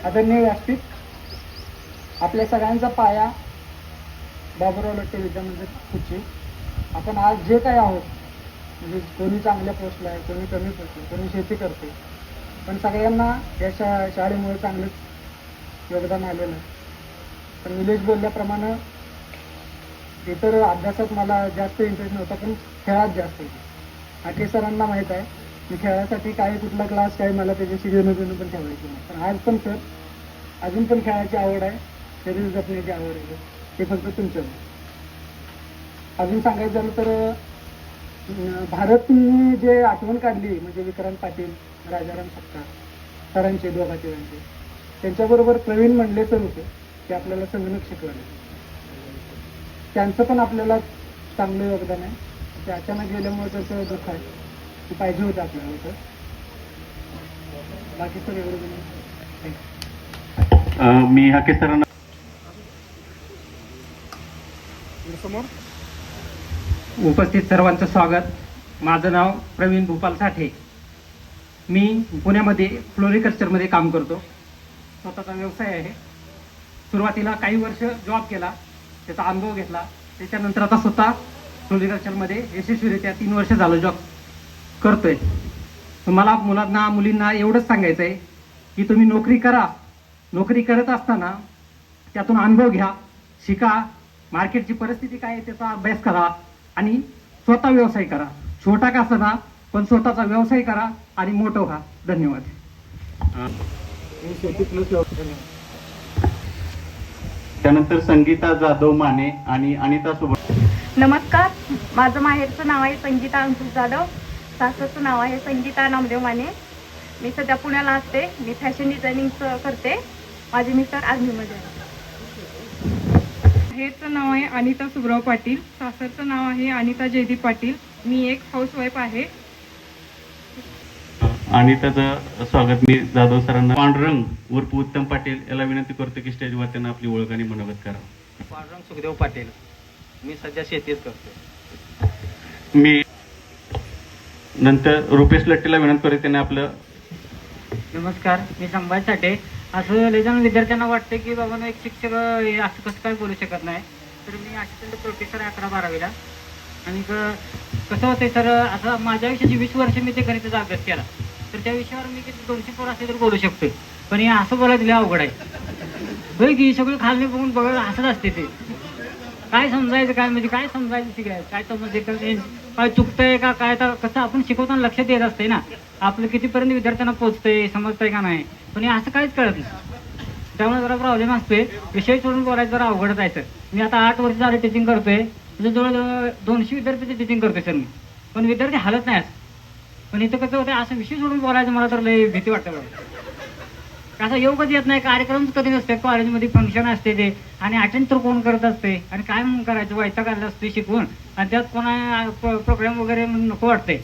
आदरणीय व्यासपीठ, आपल्या सगळ्यांचा पाया बाबुराव लट्टे विद्यामंदिर कुची. आपण आज जे काय आहोत, म्हणजे कोणी चांगल्या पोस्टला आहे, कोणी कमी पोस्टला, कोणी शेती करते, पण सगळ्यांना या शाळेमुळे चांगलंच योगदान आलेलं आहे. पण निलेश बोलल्याप्रमाणे इतर अभ्यासात मला जास्त इंटरेस्ट नव्हता, पण खेळात जास्त होती. आके सरांना माहीत आहे मी खेळासाठी काही कुठला क्लास काही मला त्याच्याशी घेणं पण ठेवायचं नाही. पण आज पण सर अजून पण खेळाची आवड आहे, शरीर जपण्याची आवड आहे, ते फक्त तुमचं. अजून सांगायचं झालं तर भारतने जे आठवण काढली म्हणजे विक्रांत पाटील, राजाराम सत्कार सरांचे, दोघांचे, त्यांच्याबरोबर प्रवीण मंडले सर होते, ते आपल्याला संगणक शिकवले. त्यांचं पण आपल्याला चांगलं योगदान आहे. ते अचानक गेल्यामुळे त्याचं दुःख आहे, ते पाहिजे होतं आपल्याला तर. बाकी सर एवढं मी हाके सरांना उपस्थित सर्वांचं स्वागत. माझं नाव प्रवीण भूपाल साठे. मी पुण्यामध्ये फ्लोरिकल्चरमध्ये काम करतो. स्वतःचा व्यवसाय आहे. सुरुवातीला काही वर्ष जॉब केला, त्याचा अनुभव घेतला. त्याच्यानंतर आता स्वतः फ्लोरिकल्चरमध्ये यशस्वीरित्या 3 वर्ष झालं जॉब करतोय. मला मुलांना मुलींना एवढंच सांगायचं आहे की तुम्ही नोकरी करा. नोकरी करत असताना त्यातून अनुभव घ्या, शिका, मार्केटची परिस्थिती काय आहे त्याचा अभ्यास करा आणि स्वतः व्यवसाय करा. छोटा का असना पण स्वतःचा व्यवसाय करा आणि मोठं व्हा. धन्यवाद. त्यानंतर संगीता जाधव माने आणि अनिता सुबट. नमस्कार, माझं माहेरचं नाव आहे संगीता अंकुश जाधव, सासरचं नाव आहे संगीता नामदेव माने. मी सध्या पुण्याला असते. मी फॅशन डिझायनिंगचं करते. माझे मिस्टर आर्मीमध्ये आहे. माहेरचं नाव आहे अनिता सुब्राव पाटील, सासरचं नाव आहे अनिता जयदीप पाटील. मी एक हाऊसवाईफ आहे. अनिताचं स्वागत मी जाधव सरांना. पांडुरंग उर्फ उत्तम पाटील याला विनंती करतो की स्टेजवर त्यांना आपली ओळख आणि मनोगत करा. पांडुरंग सुखदेव पाटील. मी सध्या शेतीच करतो. मी नंतर रुपेश लट्टेला विनंती करतो त्यांनी आपलं. नमस्कार, मी संभाजी साठे. असं लय जण विद्यार्थ्यांना वाटतं की बाबा एक शिक्षक असं कसं काय बोलू शकत नाही. तर मी असिस्टंट प्रोफेसर 11-12वीला. आणि कसं होतं सर, असं माझ्या आयुष्याची 20 वर्ष मी ते गणिताचा अभ्यास केला, तर त्या विषयावर मी किती 200 पोरं असले तर बोलू शकतो. पण हे असं बोलायला दिलं अवघड आहे. होय की सगळं खाल्ले बघून बघायला हसत असते. ते काय समजायचं, काय म्हणजे काय समजायचं, शिकायचं काय समजते, काय चुकतंय का काय, तर कसं आपण शिकवताना लक्षात येत असते ना आपलं कितीपर्यंत विद्यार्थ्यांना पोचतंय, समजतंय का नाही. पण हे असं काहीच कळत नाही. त्यामुळे जरा प्रॉब्लेम असतोय. विषय सोडून बोलायचं जरा अवघडच आहे सर. मी आता 8 वर्ष झाले टीचिंग करतोय. म्हणजे जवळजवळ 200 विद्यार्थ्यांची टीचिंग करतोय सर मी. पण विद्यार्थी हालत नाही. पण इथं कसं होतं, असं विषय सोडून बोलायचं मला तर लय भीती वाटतं बघा. असं येऊ कधी येत नाही, कार्यक्रम कधी नसते, कॉलेजमध्ये फंक्शन असते ते, आणि अटेंड तर कोण करत असते, आणि काय म्हणून करायचं, वैताग आलेला असते शिकवून, आणि त्यात कोणा प्रोग्राम वगैरे नको वाटते.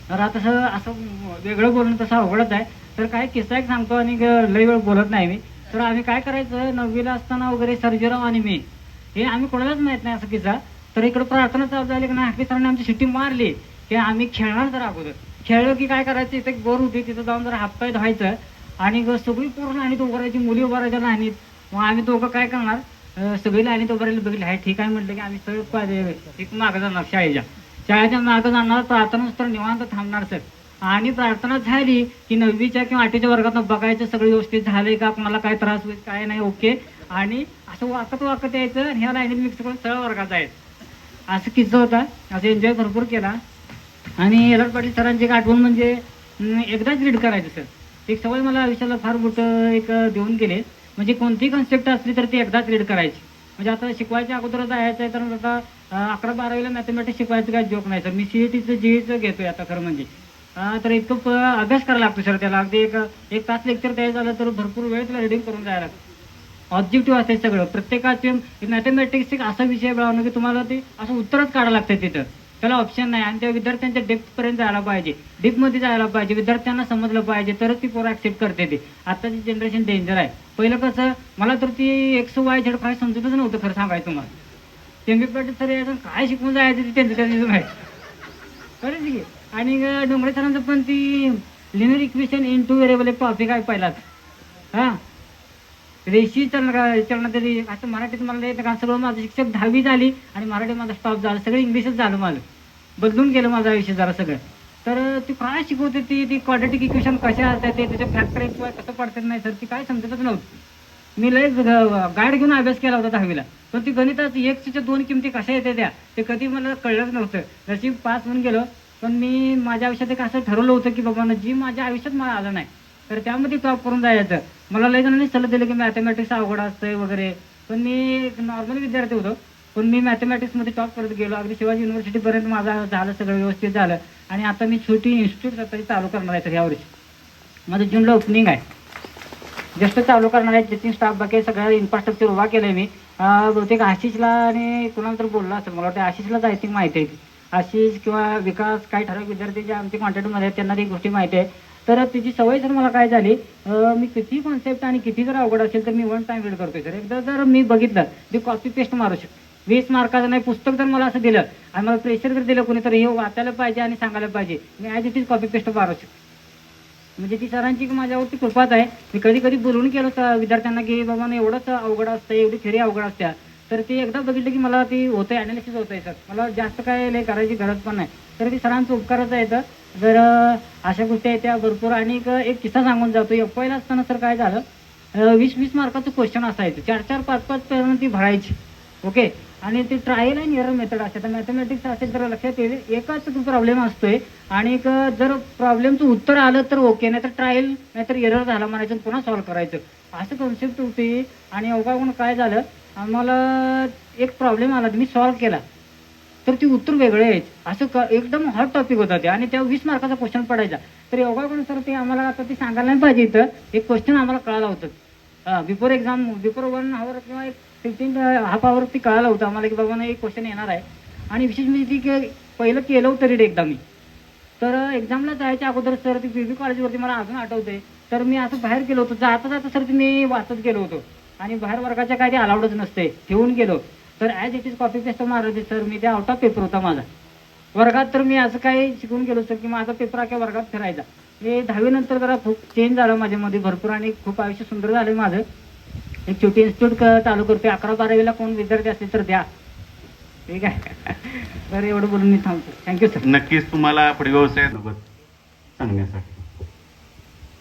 तर आता तसं असं वेगळं बोलणं तसं अवघडच आहे. तर काय किस्सा एक सांगतो आणि लई वेळ बोलत नाही मी. तर आम्ही काय करायचं, 9वीला असताना वगैरे सर्जेराव आणि मी हे आम्ही कोणालाच माहीत नाही असं किस्सा. तर इकडं प्रार्थना चालू झाली की नाही, हाके सरांनी आमची शिट्टी मारली की आम्ही खेळणार. तर अगोदर खेळलं की काय करायचं, इथं एक बोर होती, तिथं जाऊन जरा हातपाय धुवायचं आणि सगळी पूर्ण आणि उभं राहायची, मुली उभं राहायच्या लाईनीत. मग आम्ही दोघं काय करणार, सगळी लाईनीत उभं राहिली, बघितलं आहे ठीक आहे म्हटलं की आम्ही सगळं पाहिजे एक मागं जाणार, शाळेच्या मागं जाणार, प्रार्थना तर निवांत थांबणार सर. आणि प्रार्थना झाली की 9वीच्या किंवा 8वीच्या वर्गात बघायचं सगळं व्यवस्थित झालंय का, कोणाला काय त्रास होईल काय नाही, ओके. आणि असं वाकत यायचं आणि ह्या लाईनीत मिक्स करून सरळ वर्गात जायचं. असं किस्सा होता. असं एन्जॉय भरपूर केला. आणि एलआर पाटील सरांची एक आठवण म्हणजे एकदाच रीड करायचं सर. एक सवय मला आयुष्याला फार मोठं एक देऊन गेले. म्हणजे कोणतीही कन्सेप्ट असली तर ती एकदाच रीड करायची. म्हणजे आता शिकवायच्या अगोदर जायचं आहे, तर आता 11-12वीला मॅथमॅटिक्स शिकवायचं काय जोक नाही सर. मी CETचं GEचं घेतोय आता खरं म्हणजे. तर इतकं अभ्यास करायला लागतो सर त्याला. अगदी एक तास लेक्चर द्यायचं झालं तर भरपूर वेळ त्याला रिडिंग करून जायला लागतं. ऑब्जेक्टिव्ह असते सगळं. प्रत्येकाचे मॅथमॅटिक्स एक असा विषय बनवणं की तुम्हाला ते असं उत्तरच काढावं लागतं तिथं. त्याला ऑप्शन नाही. आणि त्या विद्यार्थ्यांच्या डेप्थपर्यंत जायला पाहिजे, डीपमध्ये जायला पाहिजे, विद्यार्थ्यांना समजलं पाहिजे, तरच ती पोरं ॲक्सेप्ट करते. ते आत्ताची जनरेशन डेंजर आहे. पहिलं कसं, मला तर ती XYZ काय समजतच नव्हतं खरं सांगायचं तुम्हाला. MB पाटील सर यायचं काय शिकवून जायचं ते त्यांचं माहीत खरंच की. आणि डोंगरे सरांचं पण ती लिनिअर इक्वेशन इन 2 व्हेरिएबल एक टॉपिक आहे पहिलाच. हां, रेषी चलनात तरी असं मराठीत मला येतं का सगळं माझं शिक्षक 10वी झाली आणि मराठी माझा स्टॉप झाला, सगळं इंग्लिशच झालं माझं, बदलून गेलं माझं आयुष्य जरा सगळं. तर ती काय शिकवते ती क्वाड्रेटिक इक्वेशन कशा असतात ते त्याच्या फॅक्टर कसं पडतात नाही सर ती काय समजतच नव्हती. मी लय गाईड घेऊन अभ्यास केला होता 10वीला, पण ती गणितात 1च्या 2 किमती कशा येते त्या ते कधी मला कळलंच नव्हतं. जशी पास होऊन गेलो, पण मी माझ्या आयुष्यात एक असं ठरवलं होतं की बाबा जी माझ्या आयुष्यात मला आलं नाही तर त्यामध्ये टॉप करून जायचं. मला लय जणांनी सल्ला दिलं की मॅथमॅटिक्स अवघड असतंय वगैरे, पण मी एक नॉर्मल विद्यार्थी होतो, पण मी मॅथमॅटिक्समध्ये टॉप करत गेलो. अगदी शिवाजी युनिव्हर्सिटीपर्यंत माझं झालं, सगळं व्यवस्थित झालं. आणि आता मी छोटी इन्स्टिट्यूट स्वतःची चालू करणार आहे. तर यावर्षी माझं जूनला ओपनिंग आहे, जस्ट चालू करणार आहे. टीचिंग स्टाफ बाकी सगळं इन्फ्रास्ट्रक्चर उभा केलं आहे मी. बहुतेक आशिषला आणि कुणाला तर बोलला असेल, मला वाटतं आशिषलाच आय थिंक माहिती आहे. आशिष किंवा विकास काही ठराविक विद्यार्थी जे आमच्या कॉन्टॅक्टमध्ये आहेत त्यांना ती गोष्टी माहिती आहे. तर तिची सवय जर मला काय झाली, मी किती कॉन्सेप्ट आणि किती जर अवघड असेल तर मी 1 टाइम रीड करतोय सर. एकदा जर मी बघितलं मी कॉपी पेस्ट मारू शकतो. 20 मार्काचं नाही पुस्तक जर मला असं दिलं आणि मला प्रेशर जर दिलं कोणी तर हे वाचायला पाहिजे आणि सांगायला पाहिजे, मी as it is copy paste मारू शकतो. म्हणजे ती सरांची माझ्यावरती कृपाच आहे. मी कधी कधी बोलून केलं विद्यार्थ्यांना की बाबा एवढंच अवघड असतं, एवढी थेरी अवघड असत्या, तर ती एकदा बघितलं की मला ती होतं आहे, ॲनालिसिस होतं आहे सर. मला जास्त काय लय करायची गरज पण नाही. तर ती सरांचं उपकारच आहे. तर जर अशा गोष्टी आहेत त्या भरपूर. आणि एक किस्सा सांगून जातो. पहिला असताना सर काय झालं, 20-20 मार्काचं क्वेश्चन असायचं, 4-4, 5-5 पर्यंत ती भरायची. ओके, आणि ते ट्रायल आणि एरर मेथड असते. तर मॅथमॅटिक्स असेल तर लक्षात येईल एकच प्रॉब्लेम असतोय आणि जर प्रॉब्लेमचं उत्तर आलं तर ओके, नाही तर ट्रायल नाहीतर एरर झाला म्हणायचं, पुन्हा सॉल्व्ह करायचं, असं कन्सेप्ट होती. आणि अवघड काय झालं, आम्हाला एक प्रॉब्लेम आला मी सॉल्व्ह केला तर ती उत्तर वेगळे यायचं. असं एकदम हॉट टॉपिक होता ते आणि त्या 20 मार्काचा क्वेश्चन पडायचा. तर अवघड सर ते आम्हाला आता ते सांगायला नाही पाहिजे. इथं एक क्वेश्चन आम्हाला कळालं होतं बिफोर एक्झाम, बिफोर 1 आवर किंवा एक 15.5 आवर ती कळालं होतं आम्हाला की बाबा एक क्वेश्चन येणार आहे. आणि विशेष म्हणजे ती की पहिलं केलं होतं रीड एकदा मी. तर एक्झामला जायच्या अगोदर सर ती BB कॉलेजवरती मला अजून आठवते. तर मी असं बाहेर गेलो होतो, जाता जाता सर मी वाचत गेलो होतो आणि बाहेर वर्गाच्या काय ते अलाउडच नसते, ठेवून गेलो. तर as it is copy paste मारते सर मी. ते आउट ऑफ पेपर होता माझा वर्गात. तर मी असं काही शिकून गेलो सर की माझा पेपर अख्या वर्गात फिरायचा. हे 10वी नंतर जरा खूप चेंज झालं माझ्यामध्ये भरपूर आणि खूप आयुष्य सुंदर झालं माझं. एक छोटी इन्स्टिट्यूट चालू करते. 11-12वीला कोण विद्यार्थी असले तर द्या, ठीक आहे. तर एवढं बोलून मी थांबतो. Thank you sir. नक्कीच तुम्हाला पुढे व्यवसायासोबत सांगण्यासाठी.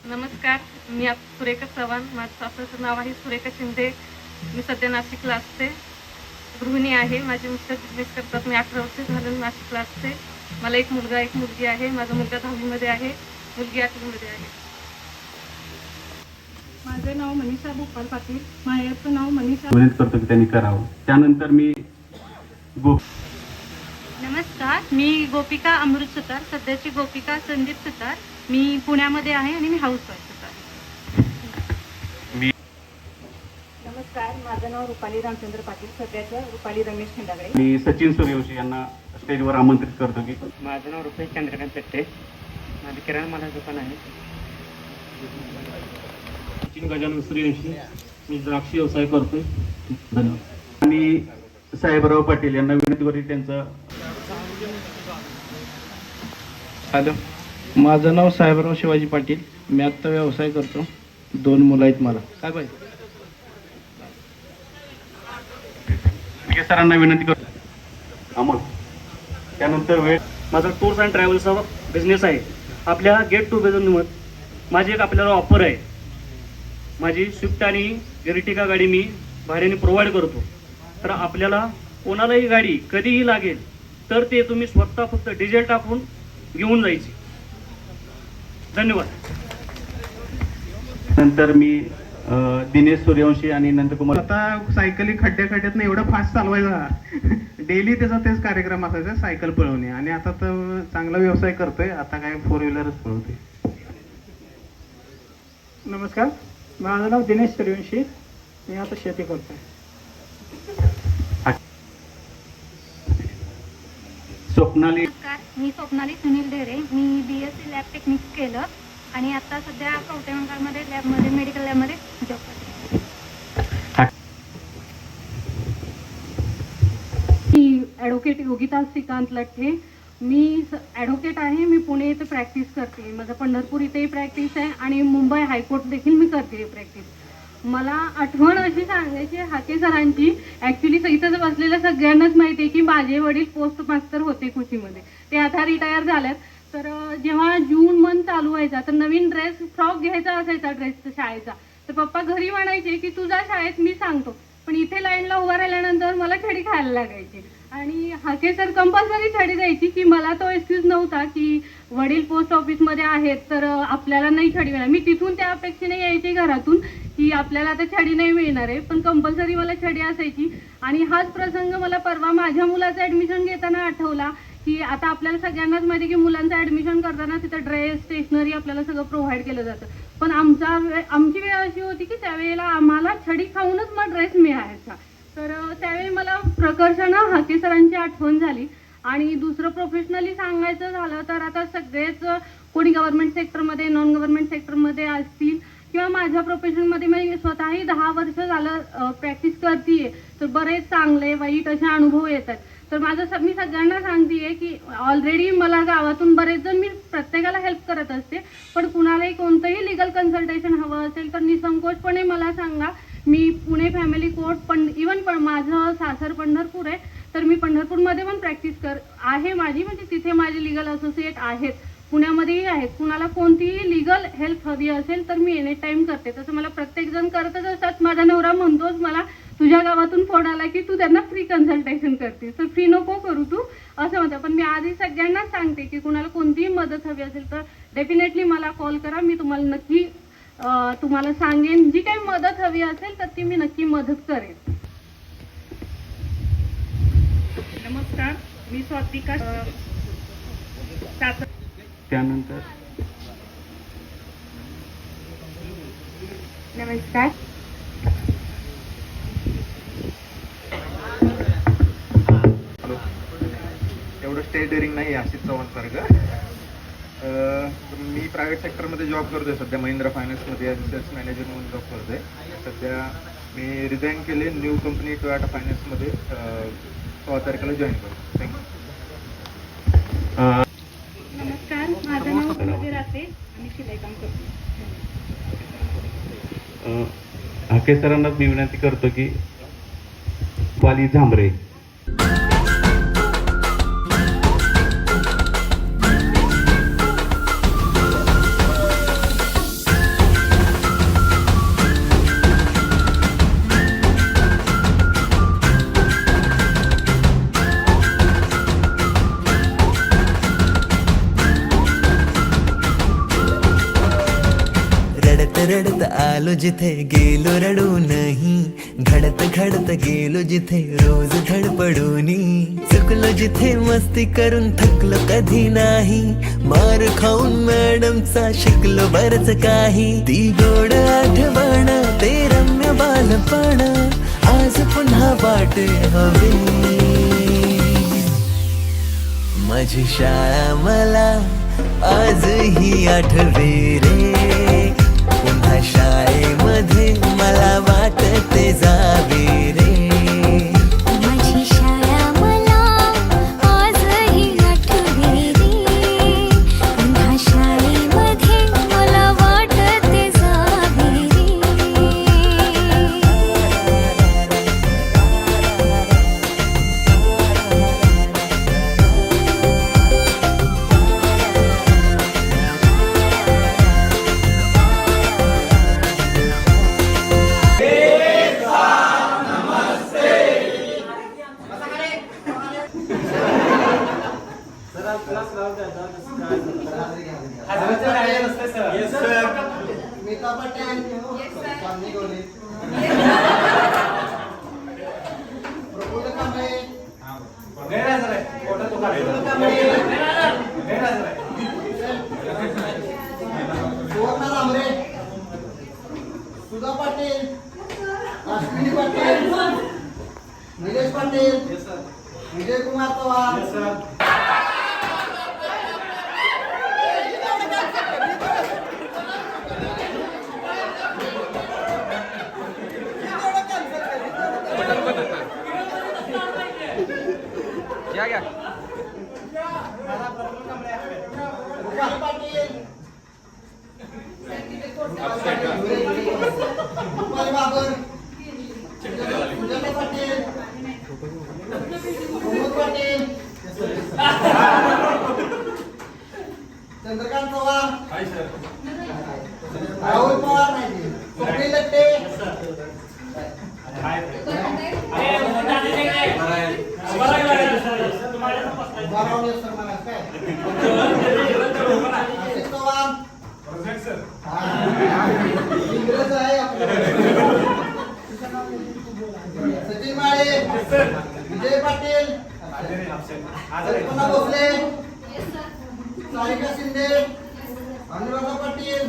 नमस्कार, मी सुरेखा चव्हाण, माझं सासऱ्याचं नाव आहे सुरेखा शिंदे. मी सध्या नाशिकला असते, गृहिणी आहे. माझे मिस्टर बिझनेस करतात. मी 18 वर्ष झालं नाशिकला असते. मला एक मुलगा एक मुलगी आहे. माझा मुलगा 10वीमध्ये आहे, मुलगी 8वीमध्ये आहे. माझं नाव मनीषा भोपाल पाटील, माहेरचं नाव मनीषा. विनंती करतो की त्यांनी करावं. त्यानंतर मी नमस्कार, मी गोपिका अमृत सुतार, सध्याची गोपिका संदीप सुतार. मी पुण्यामध्ये आहे आणि मी हाऊसवाईफ सुतार. नमस्कार, माझं नाव रुपाली रामचंद्र पाटील, सध्याचं रुपाली रमेश खंडागळे. मी सचिन सूर्यवंशी यांना स्टेजवर आमंत्रित करतो की. माझं नाव रुपेश चंद्रकांत पेट्टे, माझं किराणा मालाचं दुकान आहे. सचिन गजानन सूर्यवंशी, मी द्राक्ष व्यवसाय करतोय. धन्यवाद. आणि साहेबराव पाटील यांना विनंती करतो त्यांचं. हॅलो, माझं नाव साहेबराव शिवाजी पाटील, मी आत्ता व्यवसाय करतो. 2 मुलं आहेत मला. काय पाहिजे सरांना विनंती करतो. अमोल, त्यानंतर वेळ. माझा टूर्स अँड ट्रॅव्हल्सचा बिझनेस आहे. आपल्या गेट टुगेदर निमित्त माझी एक आपल्याला ऑफर आहे. माझी स्विफ्ट आणि एर्टिगा गाडी मी भाड्याने प्रोव्हाइड करतो. तर आपल्याला कोणालाही गाडी कधीही लागेल तर ते तुम्ही स्वतः फक्त डिझेल टाकून घेऊन जायची. धन्यवाद. नंतर मी दिनेश सूर्यवंशी आणि नंदकुमार. आता सायकली खड्ड्यात एवढं फास्ट चालवायचा, डेली त्याचा तेच कार्यक्रम असायचा सायकल पळवणे. आणि आता तर चांगला व्यवसाय करतोय, आता काय 4 व्हीलरच पळवते. नमस्कार, माझं नाव दिनेश सूर्यवंशी, मी आता शेती करतोय. स्वप्नाली. नमस्कार, मी स्वप्नाली सुनील ढेरे. मी BSc लॅब टेक्निक्स केलं आणि आता सध्या कवटेमंगलमध्ये लॅबमध्ये मेडिकल लॅबमध्ये जॉब करते. मी ॲडव्होकेट योगिता श्रीकांत लट्टे. मी ॲडव्होकेट आहे. मी पुणे इथे प्रॅक्टिस करते. माझं पंढरपूर इथेही प्रॅक्टिस आहे आणि मुंबई हायकोर्ट देखील मी करते प्रॅक्टिस. मला आठवण अशी सांगायची हाके सरांची. ऍक्च्युली इथं बसलेल्या सगळ्यांनाच माहिती आहे की माझे वडील पोस्ट मास्टर होते कृषीमध्ये. ते आता रिटायर झाल्यात. तर जेव्हा जून मंथ चालू व्हायचा तर नवीन फ्रॉक घ्यायचा असायचा ड्रेस शाळेचा, तर पप्पा घरी म्हणायचे की तुझ्या शाळेत मी सांगतो, पण इथे लाईनला उभा राहिल्यानंतर मला छडी खायला लागायची. आणि हाके सर कंपल्सरी छडी द्यायची की मला तो एक्सक्यूज नव्हता की वडील पोस्ट ऑफिसमध्ये आहेत तर आपल्याला नाही छडी मिळणार. मी तिथून त्या अपेक्षेने यायची घरातून की आपल्याला आता छडी नाही मिळणार आहे, पण कंपल्सरी मला छडी असायची. आणि हाच प्रसंग मला परवा माझ्या मुलाचं ऍडमिशन घेताना आठवला की आता आपल्याला सगळ्यांनाच माहिती की मुलांचं ऍडमिशन करताना तिथं ड्रेस स्टेशनरी आपल्याला सगळं प्रोव्हाइड केलं जातं, पण आमची वेळ अशी होती की त्यावेळेला आम्हाला छडी खाऊनच मग ड्रेस मिळायचा. तर त्यावेळी मला प्रकर्षानं हाके सरांची आठवण झाली. आणि दुसरं प्रोफेशनली सांगायचं झालं तर आता सगळेच कोणी गव्हर्नमेंट सेक्टरमध्ये नॉन गव्हर्नमेंट सेक्टरमध्ये असतील किंवा माझ्या प्रोफेशनमध्ये मी स्वतःही 10 वर्ष झालं प्रॅक्टिस करतेय, तर बरेच चांगले वाईट असे अनुभव येतात. तर मी सगळ्यांना सांगतेय की ऑलरेडी मला गावातून बरेच जण, मी प्रत्येकाला हेल्प करत असते, पण कुणालाही कोणतंही लिगल कन्सल्टेशन हवं असेल तर निसंकोचपणे मला सांगा. मी पुणे फॅमिली कोर्ट इवन माझं सासर पंढरपूर आहे, तर मी पंढरपूरमध्ये पण प्रॅक्टिस आहे माझी, म्हणजे तिथे माझे लिगल असोसिएट आहेत, पुण्यामध्येही आहेत. कुणाला कोणतीही लिगल हेल्प हवी असेल तर मी एनी टाइम करते. तसं मला प्रत्येक जण करतच असतात. माझा नवरा म्हणतोच मला, तुझ्या गावातून फोन आला की तू त्यांना फ्री कन्सल्टेशन करतेस, तर फ्री नको करू तू असं म्हणतात. पण मी आधी सगळ्यांनाच सांगते की कुणाला कोणतीही मदत हवी असेल तर डेफिनेटली मला कॉल करा. मी तुम्हाला नक्की तुम्हाला सांगेन, जी काही मदत हवी असेल तर ती मी नक्की मदत करेन. नमस्कार, मी स्वातिका. त्यानंतर नमस्कार. एवढं स्टेज डेअरिंग नाही आशिष चव्हाण सारखं. मी प्रायव्हेट सेक्टरमध्ये जॉब करतोय सध्या, महिंद्रा फायनान्समध्ये सेल्स मॅनेजर म्हणून जॉब करतोय. सध्या मी रिझाईन केले, न्यू कंपनी टोयोटा फायनान्समध्ये 16 तारखेला जॉईन करतो. थँक्यू. नमस्कार, माझं नाव सुमती राहते आणि शिलाई काम करतो. हाके सरांना मी विनंती करतो की वाली झांबरे. रडत आलो जिथे गेलो रडू नाही, घडत घडत गेलो जिथे रोज धडपडूनी, चुकलो जिथे मस्ती करून थकलो कधी नाही, मार खाऊन मॅडमचा शिकलो बरच काही. ती गोड आठवण, ते रम्य बालपण, आज पुन्हा वाट हवी. माझी शाळा मला आजही आठवे रे, पुन्हा शाळेमध्ये मला वाटते जावे रे. माझी शाळा मला आजही आठवे रे, पुन्हा शाळेमध्ये मला वाटते जावे रे. सुधा पाटील, अश्विनी पाटील, निलेश पाटील, विजय कुमार चव्हाण. पाटील सचिन माळे, विजय पाटील, कल्पना भोसले, सारिका शिंदे, अनुराधा पाटील,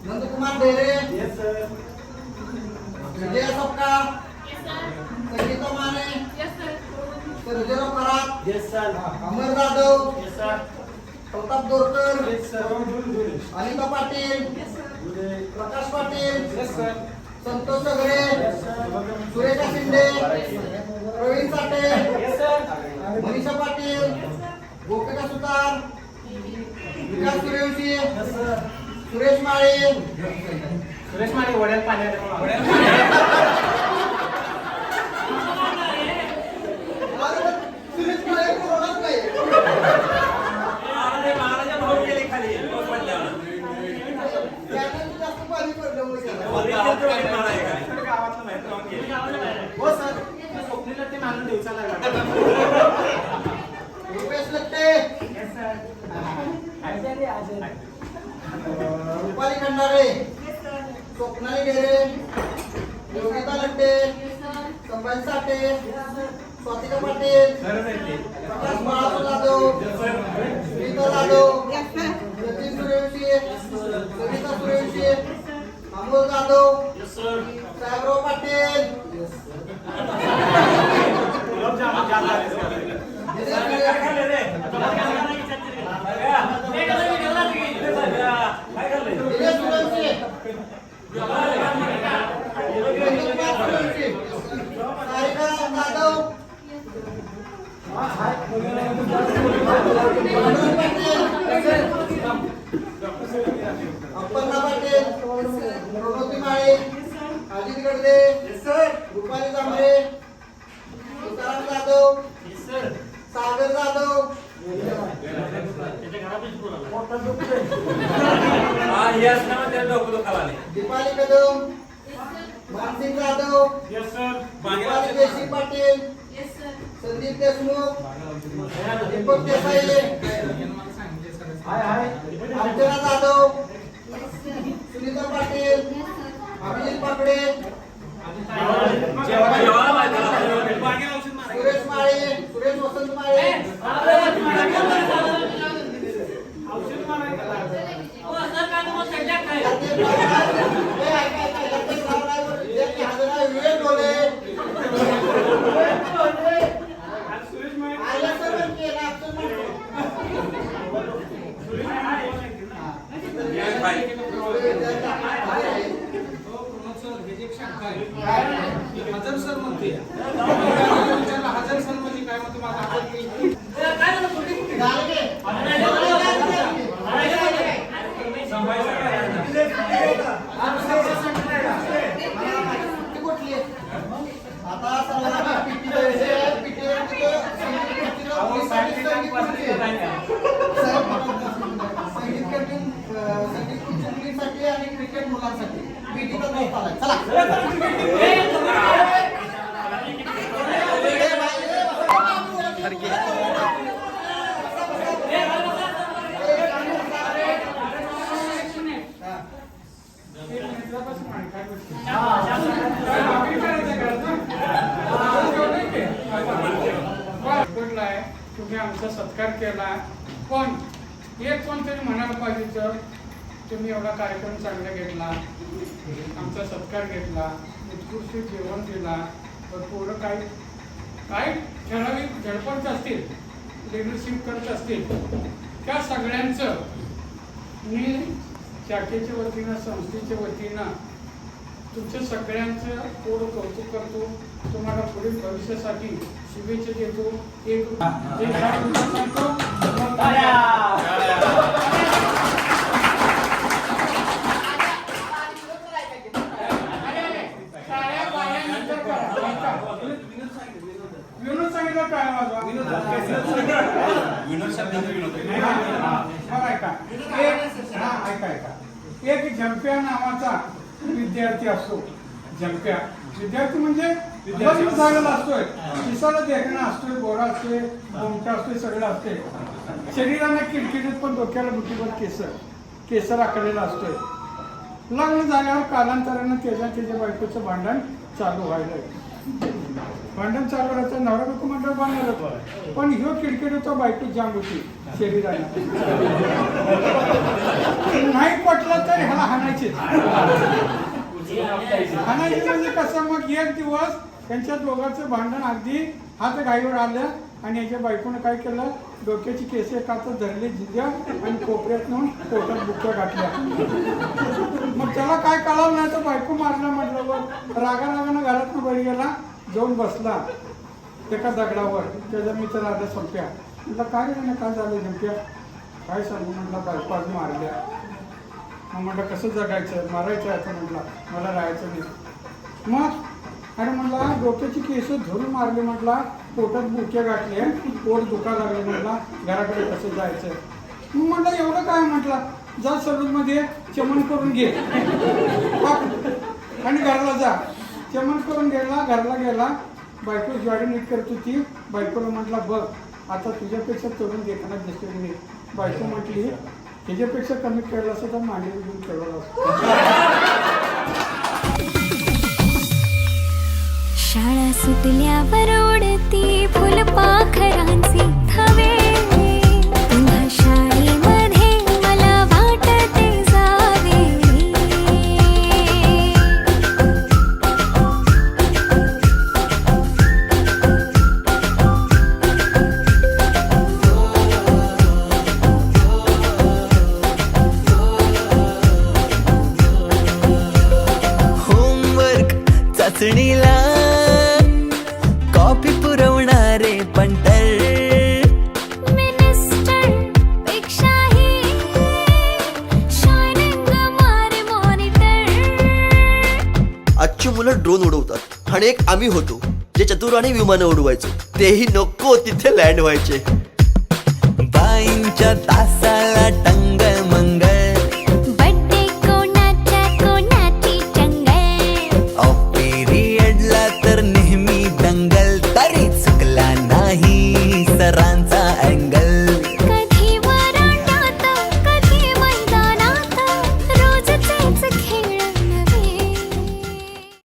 नंदकुमार ढेरे, विजय सपकाळ, संगीता माने, सर्जेराव करात, अमर जाधव, प्रताप दोरकर, अनिता पाटील, प्रकाश पाटील, संतोष सगळे, सुरेखा शिंदे, प्रवीण साठे, मनीषा पाटील, गोपिका सुतार, विकास सूर्यवंशी, सुरेश माळे, वड्यात पाण्यात सुरेश माळे कोरोनाच नाही. त्यानंतर जास्त पाणी पडलं हो सर. रुपेश लट्टे, रुपाली खंडारे, स्वप्नाली ढेरे, योगिता लट्टे, संभाजी साठे, स्वातिका पाटील, प्रकाश बाळासाहेब जाधव, सुनीता जाधव, सचिन सूर्यवंशी, सविता सूर्यवंशी, अमोल जाधव, साहेबराव पाटील, अप्पण्णा पाटील, प्रणोती माळे, अजित गडदे, रुपाली जांभरे, तुकाराम जाधव, सागर जाधव, दीपाली कदम, मानसिंग जाधव, दीपाली जयसिंग पाटील, संदीप देशमुख, दीपक देसाई, अर्चना जाधव, सुनीता पाटील, अभिजित पापडे, सुरेश माळे, सुरेश वसंत माळे, विवेक डोले, हजर सर म्हणते हजर सर म्हणजे काय म्हणतो माझा संगीत आणि क्रिकेट मुलांसाठी पीटीचा दोस्त आलाय. चला तुम्ही आमचा सत्कार केला, पण एक कोणतरी म्हणायला पाहिजे तर तुम्ही एवढा कार्यक्रम चांगला घेतला, आमचा सत्कार घेतला, उत्कृष्ट जेवण दिला, भरपूर काही काय ठराविक झडपट असतील, लिडरशिप करत असतील, त्या सगळ्यांचं मी शाखेच्या वतीनं संस्थेच्या वतीनं तुमच्या सगळ्यांचं पूर्ण कौतुक करतो. तुम्हाला पुढील भविष्यासाठी शुभेच्छा देतो. विनोद सांगितलं काय माझा ऐका एक झंप्या नावाचा विद्यार्थी असतो. झंप्या विद्यार्थी म्हणजे लग्न झालेला असतोय, दिसायला देखणा असतोय, गोरा असतोय, मोठा असतोय, सगळं असतोय. शरीराने किरकिरीत पण डोक्याला बुटीवर केस राखलेला असतोय. लग्न झाल्यावर कालांतरानं त्याच्या बायकोचं भांडण चालू व्हायलंय. भांडण चालू राहायचं, नवरा बायको म्हणलं भांडण, पण ह्यो किरकिरीचा बायको जाम होती शरीराने. नाही पटलं तर ह्याला हाणायचे म्हणजे कसं, मग एक दिवस त्यांच्या दोघांचं भांडण अगदी हात गाईवर आलं आणि याच्या बायकोनं काय केलं, डोक्याची केस एकाचं धरली जिद्या आणि कोपऱ्यात नेऊन पोटात बुक्या घातल्या. मग त्याला काय कळलं नाही तर बायको मारलं म्हटलं. रागानं घरातनं बाहेर गेला, जाऊन बसला एका दगडावर. त्याचा मित्र आला संप्या. म्हटलं काय रे, काय झालं संप्या, काय सांगू. म्हटलं बायको आज मारल्या. मग म्हटलं कसं जगायचं, मारायचं आता. म्हटलं मला राहायचं नाही. मग अरे म्हटला डोक्याची केस धरून मारली, म्हटला पोटात बुक्या गाठले, पोट दुखा लागले, म्हटला घराकडे कसं जायचं. मग म्हटलं एवढं काय, म्हटला जा सलूनमध्ये चमन करून घे आणि घरला जा. चमन करून गेला, घरला गेला. बायको ज्वारी नीट करत होती. बायकोला म्हटला बघ आता तुझ्यापेक्षा तरुण देखणा दिसतो नाही. बायको म्हटली त्याच्यापेक्षा कमी केलं असं तर मांडी घेऊन केलं असतं. शाळा सुटल्यावर उडती फुलपाखरांची थवे. पुन्हा शाळेमध्ये मला वाटते जावे. होमवर्क चाचणीला कॉपी पुरवणारे पंटर. मिनिस्टर पेक्षाही शायनिंग मारे मॉनिटर. आजची मुलं ड्रोन उडवतात आणि एक आम्ही होतो जे चतुराने विमानं उडवायचो. तेही नको तिथे लँड व्हायचे. बाईंच्या तासाला टंग